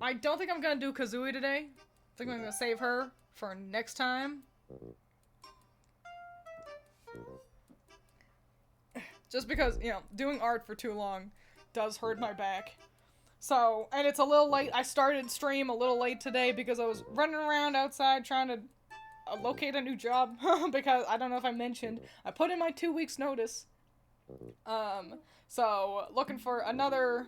I don't think I'm gonna do Kazooie today. I think I'm gonna save her for next time. Just because, you know, doing art for too long does hurt my back. So, and it's a little late. I started stream a little late today because I was running around outside trying to locate a new job. Because, I don't know if I mentioned, I put in my 2 weeks notice. So, looking for another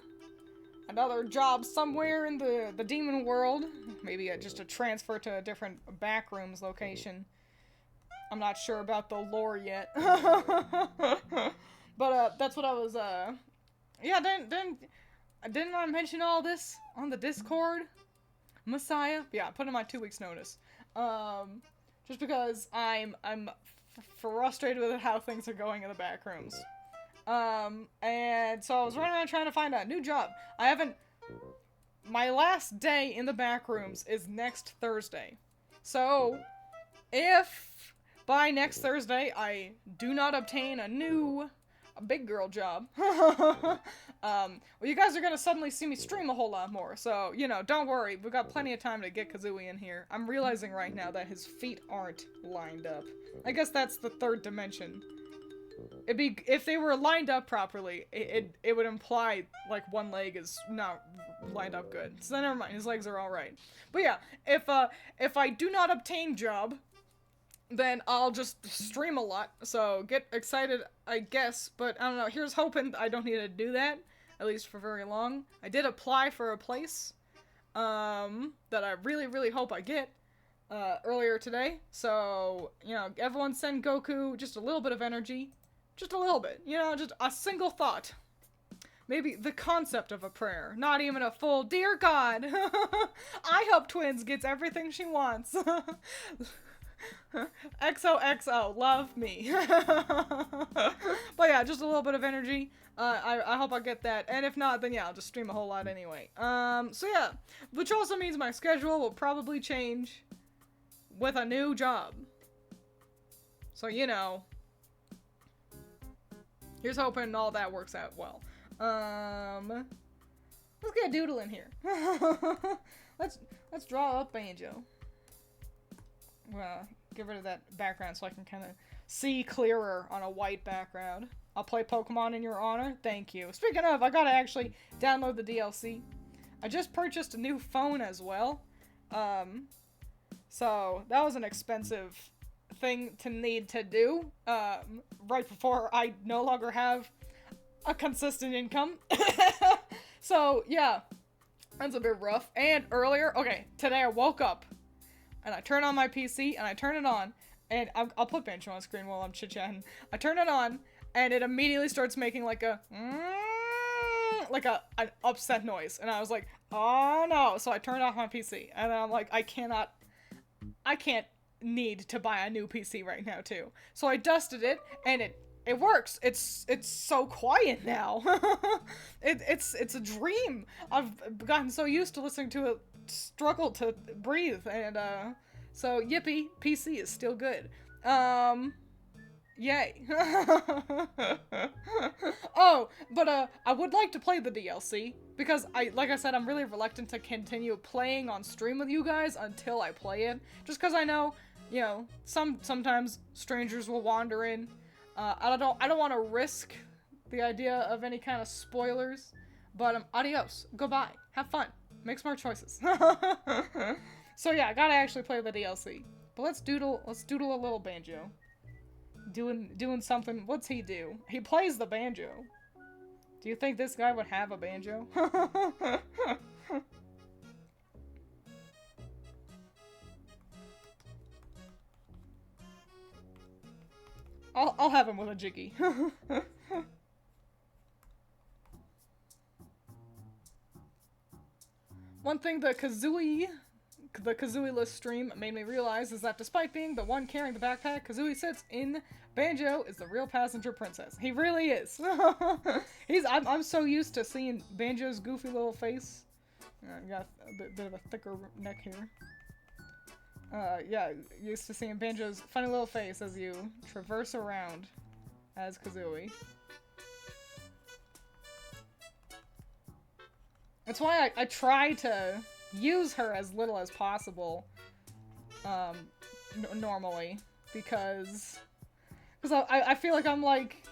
job somewhere in the demon world. Maybe just a transfer to a different backrooms location. I'm not sure about the lore yet. But, that's what I was, yeah, didn't I mention all this on the Discord? Messiah? Yeah, I put in my 2 weeks notice. Just because I'm frustrated with how things are going in the backrooms. And so I was running around trying to find a new job. My last day in the backrooms is next Thursday. So, if by next Thursday I do not obtain a big girl job, well, you guys are gonna suddenly see me stream a whole lot more. So, you know, don't worry. We've got plenty of time to get Kazooie in here. I'm realizing right now that his feet aren't lined up. I guess that's the third dimension. If they were lined up properly, it would imply like one leg is not lined up good. So never mind, his legs are all right. But yeah, if I do not obtain job, then I'll just stream a lot. So get excited, I guess. But I don't know. Here's hoping I don't need to do that, at least for very long. I did apply for a place that I really, really hope I get. Earlier today, so, you know, everyone send Goku just a little bit of energy, just a little bit, you know, just a single thought, maybe the concept of a prayer, not even a full, dear God, I hope Twiins gets everything she wants, XOXO, love me, but yeah, just a little bit of energy. I hope I get that, and if not, then yeah, I'll just stream a whole lot anyway. So yeah, which also means my schedule will probably change with a new job. So, you know, here's hoping all that works out well. Let's get a doodle in here. Let's draw up Banjo. Well, get rid of that background so I can kind of see clearer on a white background. I'll play Pokemon in your honor. Thank you. Speaking of, I gotta actually download the DLC. I just purchased a new phone as well. So that was an expensive thing to need to do. Right before I no longer have a consistent income. So, yeah. That's a bit rough. And earlier, okay, today I woke up and I turn on my PC and I turn it on and I'll put Banjo on screen while I'm chit-chatting. I turn it on and it immediately starts making like an upset noise. And I was like, oh no. So I turned off my PC and I'm like, I can't need to buy a new PC right now too. So I dusted it and it works. It's so quiet now. It's a dream. I've gotten so used to listening to it struggle to breathe, and so yippee, PC is still good. Yay. Oh, but I would like to play the DLC because like I said, I'm really reluctant to continue playing on stream with you guys until I play it, just because I know, you know, sometimes strangers will wander in. I don't want to risk the idea of any kind of spoilers, but adios, goodbye, have fun, make smart choices. So yeah, I gotta actually play the DLC. But let's doodle a little Banjo. Doing something. What's he do? He plays the banjo. Do you think this guy would have a banjo? I'll have him with a jiggy. One thing the Kazooie-less stream made me realize is that despite being the one carrying the backpack Kazooie sits in, Banjo is the real passenger princess. He really is. I'm so used to seeing Banjo's goofy little face. Got a bit of a thicker neck here. Yeah, used to seeing Banjo's funny little face as you traverse around as Kazooie. That's why I try to use her as little as possible, normally, because I feel like I'm like,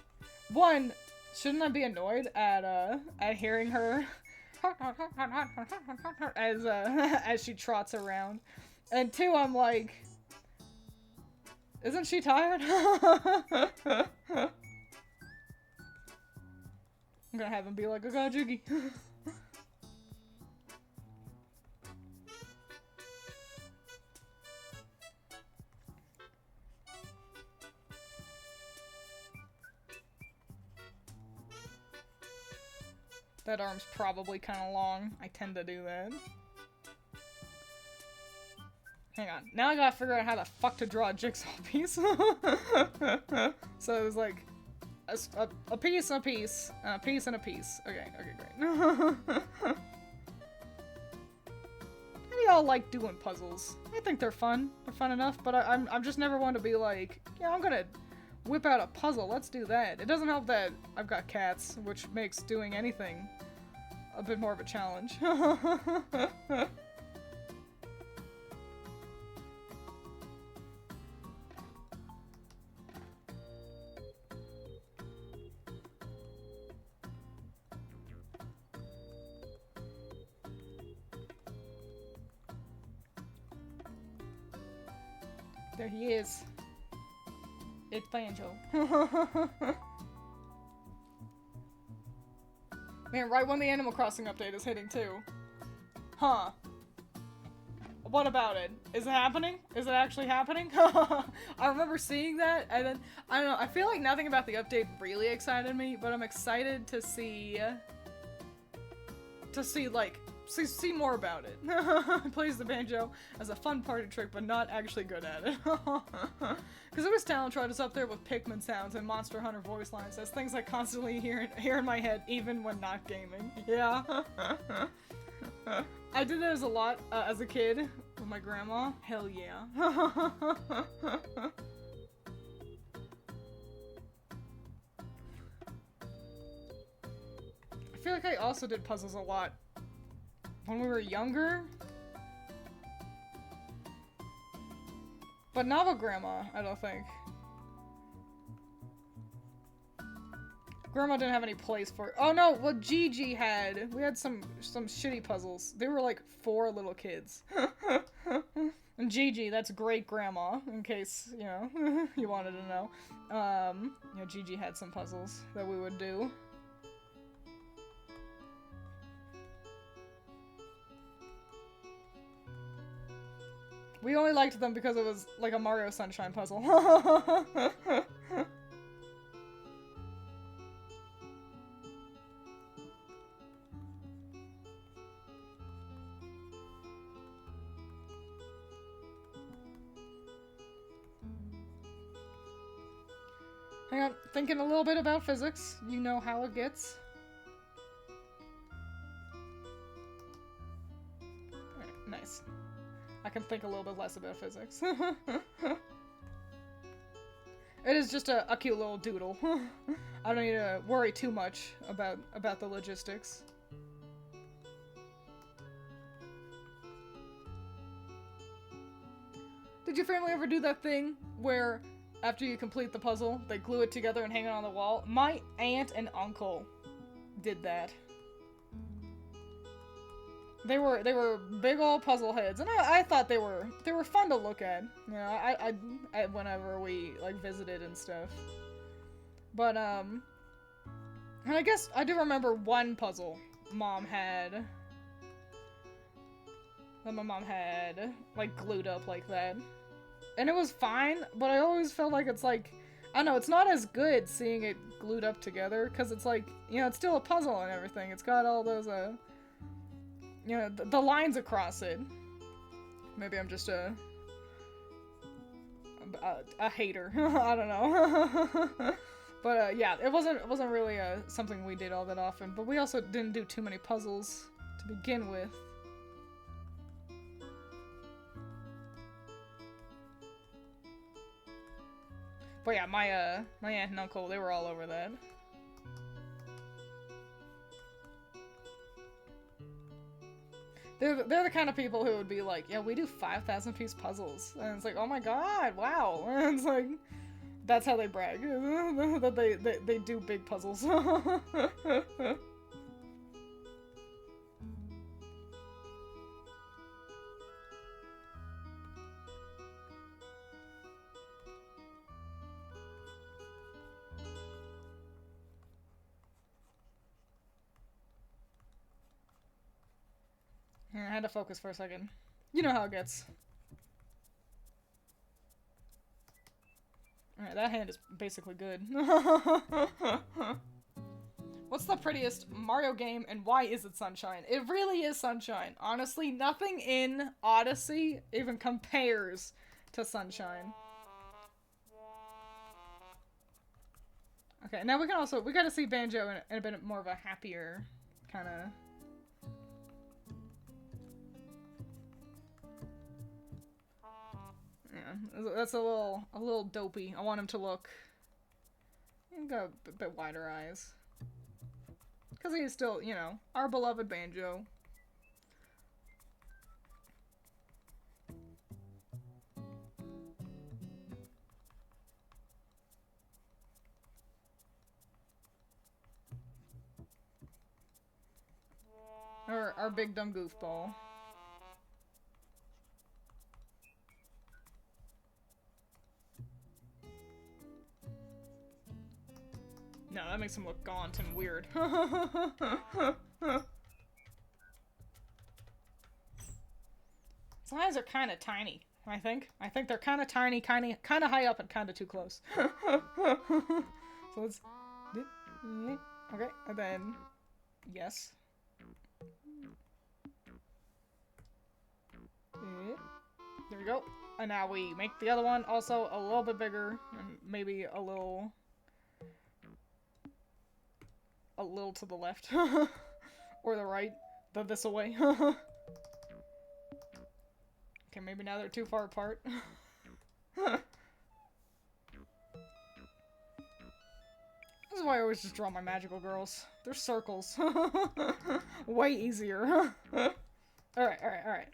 one, shouldn't I be annoyed at hearing her as she trots around? And two, I'm like, isn't she tired? I'm gonna have him be like, I got a jiggy. That arm's probably kind of long. I tend to do that. Hang on. Now I gotta figure out how the fuck to draw a jigsaw piece. So it was like a piece and a piece, a piece and a piece. Okay, great. How do y'all like doing puzzles? I think they're fun. They're fun enough, but I'm just never one to be like, yeah, I'm gonna whip out a puzzle. Let's do that. It doesn't help that I've got cats, which makes doing anything a bit more of a challenge. There he is. It's Banjo. Man, right when the Animal Crossing update is hitting too. Huh. What about it? Is it happening? Is it actually happening? I remember seeing that, and then, I don't know, I feel like nothing about the update really excited me, but I'm excited to see more about it. Plays the banjo as a fun party trick, but not actually good at it. Because it was talent tried us up there with Pikmin sounds and Monster Hunter voice lines as things I constantly hear in my head, even when not gaming. Yeah. I did those a lot as a kid with my grandma. Hell yeah. I feel like I also did puzzles a lot when we were younger. But Nava Grandma, I don't think. Grandma didn't have any place for it. Oh no, well Gigi had. We had some shitty puzzles. They were like 4 little kids. And Gigi, that's great grandma, in case, you know, you wanted to know. Yeah, Gigi had some puzzles that we would do. We only liked them because it was like a Mario Sunshine puzzle. Hang on, thinking a little bit about physics. You know how it gets. Alright, nice. I can think a little bit less about physics. It is just a cute little doodle. I don't need to worry too much about the logistics. Did your family ever do that thing where after you complete the puzzle, they glue it together and hang it on the wall? My aunt and uncle did that. They were big old puzzle heads, and I thought they were fun to look at. You know, I whenever we like visited and stuff. But and I guess I do remember one puzzle Mom had that my mom had like glued up like that. And it was fine, but I always felt like it's like, I don't know, it's not as good seeing it glued up together, because it's like, you know, it's still a puzzle and everything. It's got all those, you know, the lines across it. Maybe I'm just a hater. I don't know. But, yeah, it wasn't really something we did all that often, but we also didn't do too many puzzles to begin with. But yeah, my aunt and uncle, they were all over that. They're the kind of people who would be like, yeah, we do 5,000 piece puzzles. And it's like, oh my god, wow. And it's like, that's how they brag. that they do big puzzles. Yeah, I had to focus for a second. You know how it gets. Alright, that hand is basically good. What's the prettiest Mario game and why is it Sunshine? It really is Sunshine. Honestly, nothing in Odyssey even compares to Sunshine. Okay, now we gotta see Banjo in a bit more of a happier kind of... Yeah, that's a little dopey. I want him to look... He's got a bit wider eyes. Because he's still, you know, our beloved Banjo. Our big dumb goofball. No, that makes him look gaunt and weird. His eyes are kind of tiny, I think. I think they're kind of tiny, kind of high up and kind of too close. So let's... Okay, and then... Yes. There we go. And now we make the other one also a little bit bigger and maybe a little to the left or the right, this away. Okay, maybe now they're too far apart. This is why I always just draw my magical girls. They're circles. Way easier. Alright.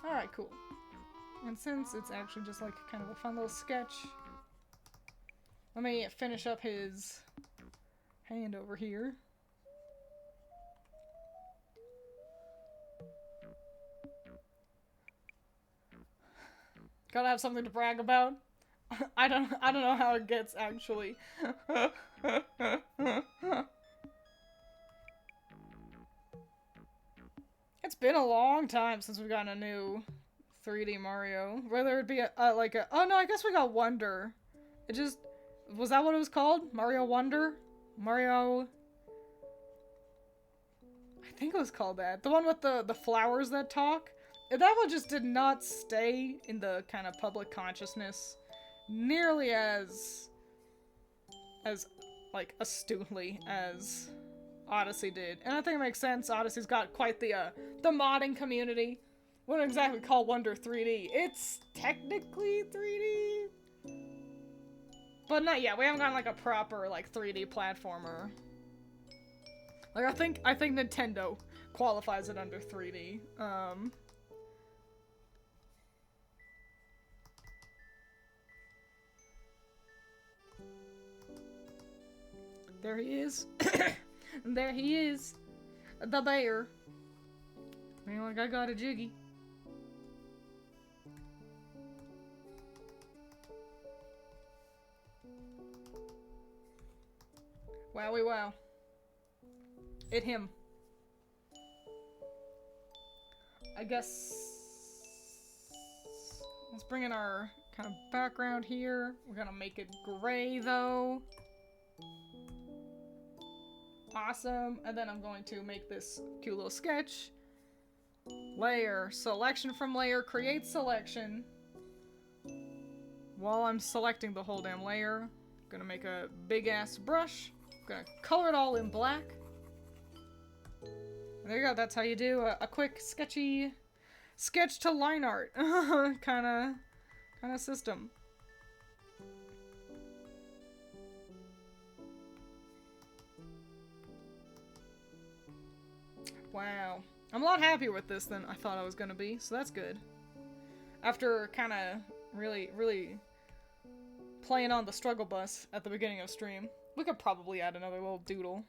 Alright, cool. And since it's actually just like kind of a fun little sketch, let me finish up his hand over here. Gotta have something to brag about. I don't know how it gets actually. It's been a long time since we've gotten a new 3D Mario. Whether it be like a oh no, I guess we got Wonder. It just was that what it was called? Mario Wonder? Mario I think it was called that. The one with the flowers that talk. That one just did not stay in the kind of public consciousness nearly as like astutely as Odyssey did. And I think it makes sense. Odyssey's got quite the modding community. Wouldn't exactly call Wonder 3D. It's technically 3D. But not yet. We haven't gotten like a proper like 3D platformer. Like I think Nintendo qualifies it under 3D. There he is. There he is. The bear. I mean, like I got a jiggy. Wowie wow. It him. I guess let's bring in our kind of background here. We're gonna make it gray though. Awesome. And then I'm going to make this cute little sketch. Layer. Selection from layer. Create selection. While I'm selecting the whole damn layer, I'm gonna make a big ass brush. I'm gonna color it all in black. And there you go. That's how you do a quick sketchy sketch to line art kind of system. Wow. I'm a lot happier with this than I thought I was gonna be, so that's good. After kind of really playing on the struggle bus at the beginning of stream, we could probably add another little doodle.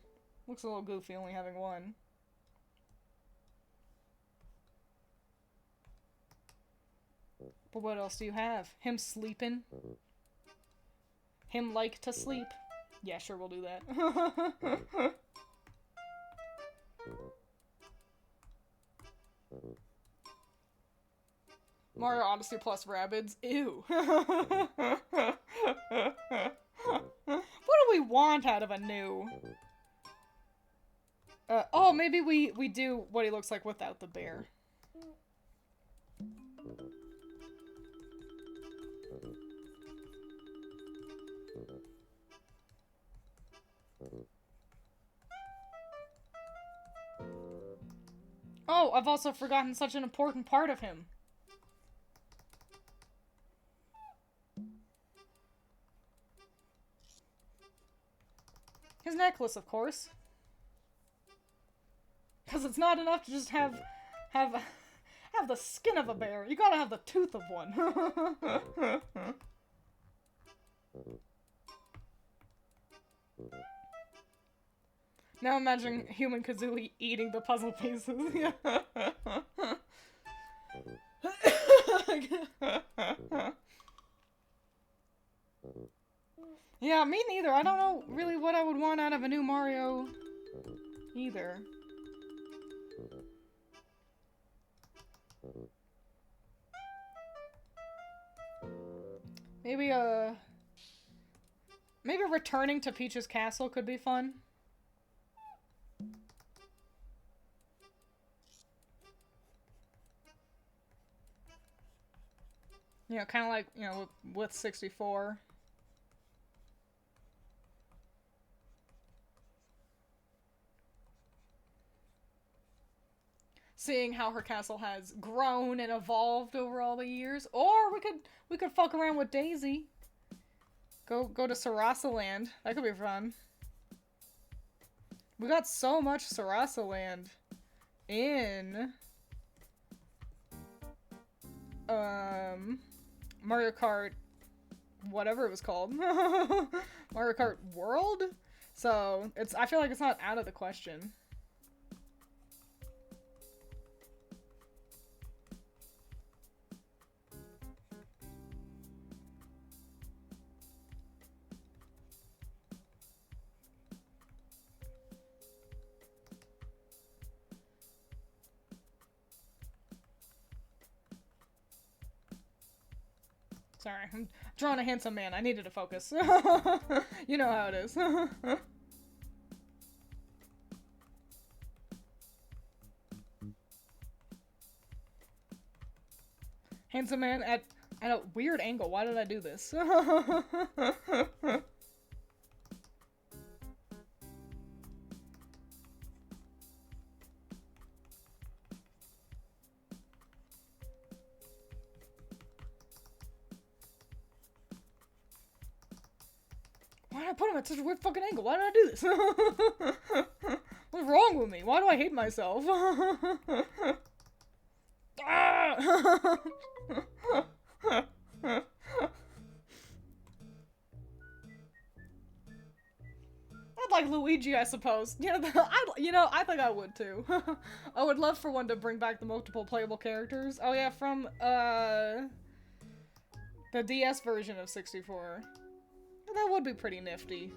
Looks a little goofy only having one. But what else do you have? Him sleeping? Him like to sleep? Yeah, sure, we'll do that. Mario Odyssey plus Rabbids. Ew. What do we want out of a new? Oh, maybe we do what he looks like without the bear. Oh, I've also forgotten such an important part of him. His necklace, of course. Because it's not enough to just have the skin of a bear. You gotta have the tooth of one. Now imagine human Kazooie eating the puzzle pieces. Yeah, me neither. I don't know really what I would want out of a new Mario either. Maybe returning to Peach's castle could be fun. You know, kind of like, you know, with 64. Seeing how her castle has grown and evolved over all the years. Or we could fuck around with Daisy. Go to Sarasa Land. That could be fun. We got so much Sarasa Land in Mario Kart, whatever it was called, Mario Kart World. So I feel like it's not out of the question. Sorry, I'm drawing a handsome man. I needed to focus. You know how it is. Handsome man at a weird angle. Why did I do this? Why did I put him at such a weird fucking angle? Why did I do this? What's wrong with me? Why do I hate myself? Ah! I'd like Luigi, I suppose. I think I would too. I would love for one to bring back the multiple playable characters. Oh yeah, from the DS version of 64. That would be pretty nifty.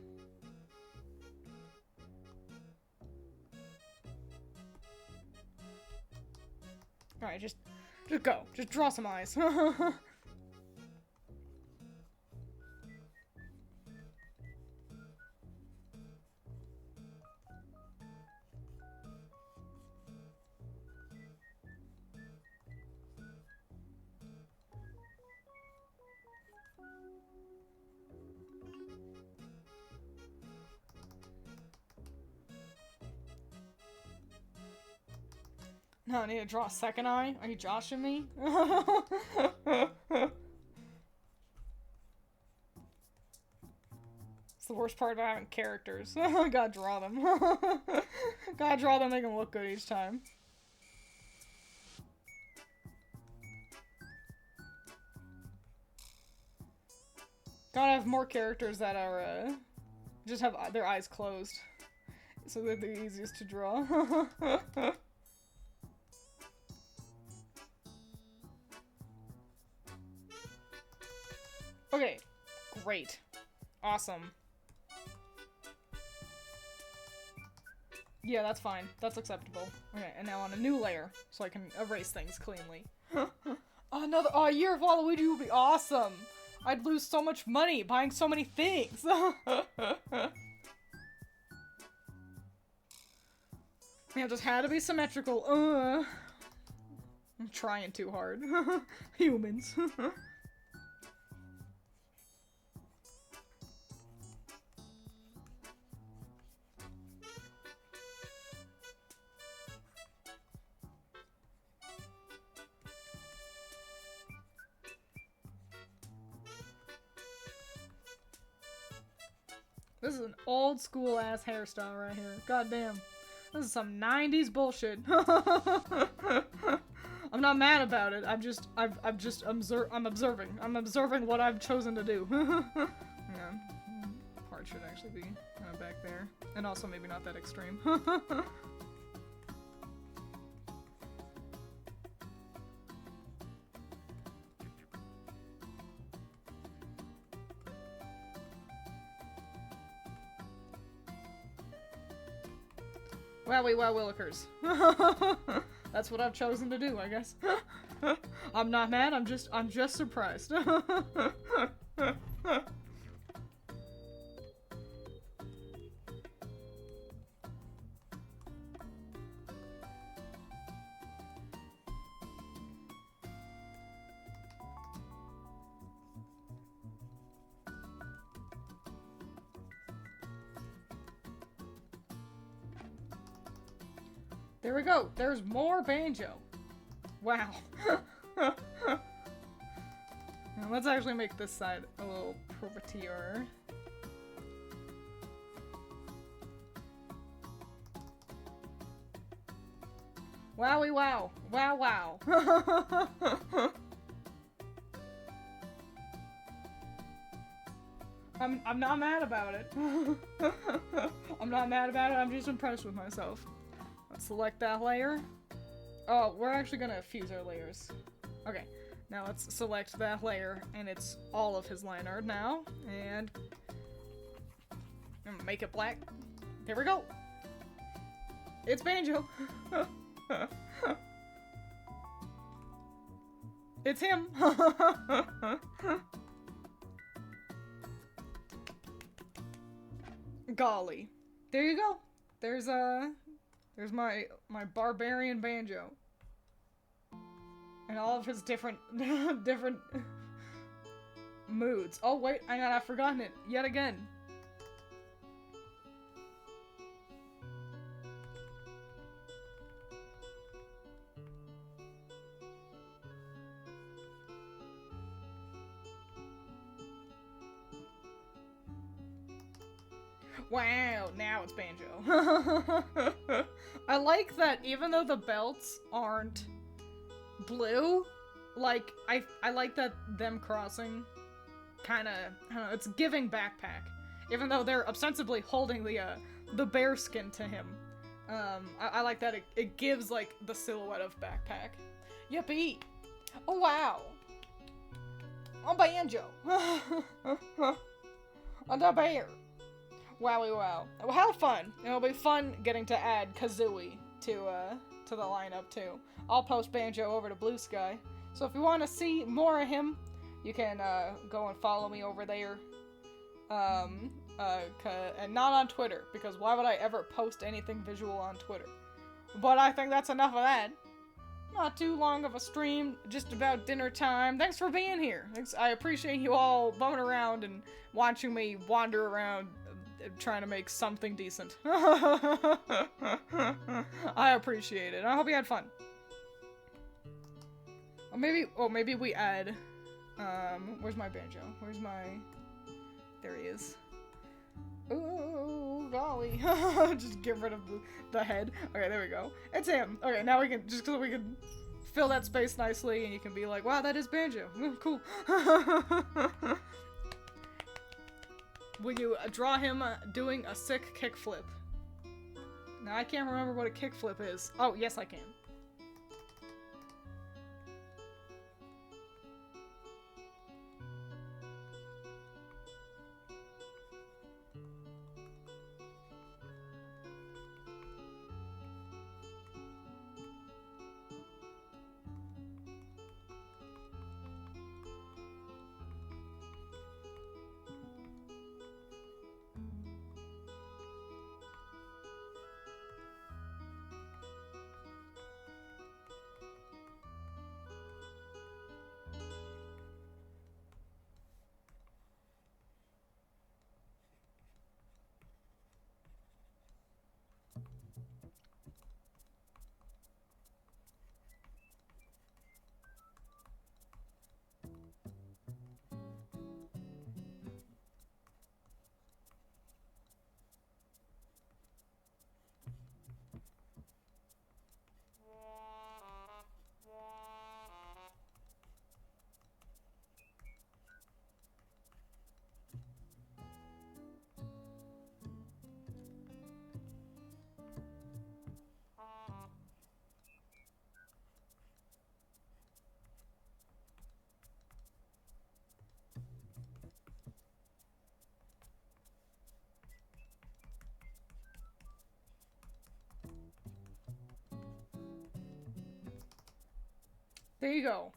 Alright, just go. Just draw some eyes. No, I need to draw a second eye? Are you joshing me? It's the worst part about having characters. Gotta draw them. Gotta draw them, make them look good each time. Gotta have more characters that are, just have their eyes closed. So they're the easiest to draw. Okay, great. Awesome. Yeah, that's fine. That's acceptable. Okay, and now on a new layer, so I can erase things cleanly. A year of Waluigi would be awesome! I'd lose so much money buying so many things! Yeah, it just had to be symmetrical. I'm trying too hard. Humans. This is an old school ass hairstyle right here. God damn. This is some 90s bullshit. I'm not mad about it. I'm observing. I'm observing what I've chosen to do. Yeah. Part should actually be kind of back there. And also maybe not that extreme. Wowie wow willikers. That's what I've chosen to do, I guess. I'm not mad, I'm just surprised. There we go. There's more Banjo. Wow. Now let's actually make this side a little prettier. Wowie wow. Wow wow. I'm not mad about it. I'm not mad about it, I'm just impressed with myself. Let's select that layer. Oh, we're actually gonna fuse our layers. Okay, now let's select that layer, and it's all of his line art now, and make it black. There we go. It's Banjo. It's him. Golly. There you go. There's my barbarian Banjo. And all of his different different moods. Oh wait, I've forgotten it yet again. Wow, now it's Banjo. I like that even though the belts aren't blue, like, I like that them crossing kinda, I don't know, it's giving backpack. Even though they're ostensibly holding the bear skin to him. I like that it gives, like, the silhouette of backpack. Yippee! Oh, wow! Oh, Banjo! Oh, the bear! Wowie wow. Well, how fun! It'll be fun getting to add Kazooie to the lineup, too. I'll post Banjo over to Blue Sky. So if you want to see more of him, you can go and follow me over there. And not on Twitter, because why would I ever post anything visual on Twitter? But I think that's enough of that. Not too long of a stream, just about dinner time. Thanks for being here. Thanks. I appreciate you all bumming around and watching me wander around trying to make something decent. I appreciate it. I hope you had fun. Or maybe we add, where's my Banjo? There he is. Ooh, golly. Just get rid of the head. Okay, there we go. It's him. Okay, now we can, just so we can fill that space nicely and you can be like, wow, that is Banjo. Cool. Will you draw him doing a sick kickflip? Now, I can't remember what a kickflip is. Oh, yes, I can. There you go.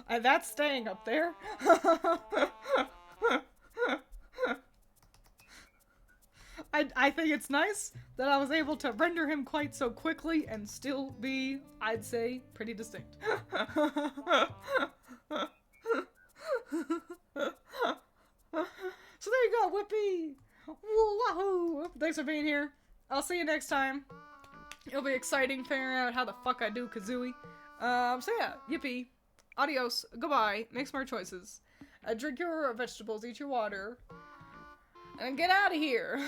That's staying up there. I think it's nice that I was able to render him quite so quickly and still be, I'd say, pretty distinct. So there you go, Whippy! Wahoo! Thanks for being here. I'll see you next time. It'll be exciting figuring out how the fuck I do Kazooie. So yeah, yippee. Adios. Goodbye. Make smart choices. Drink your vegetables, eat your water. And get out of here.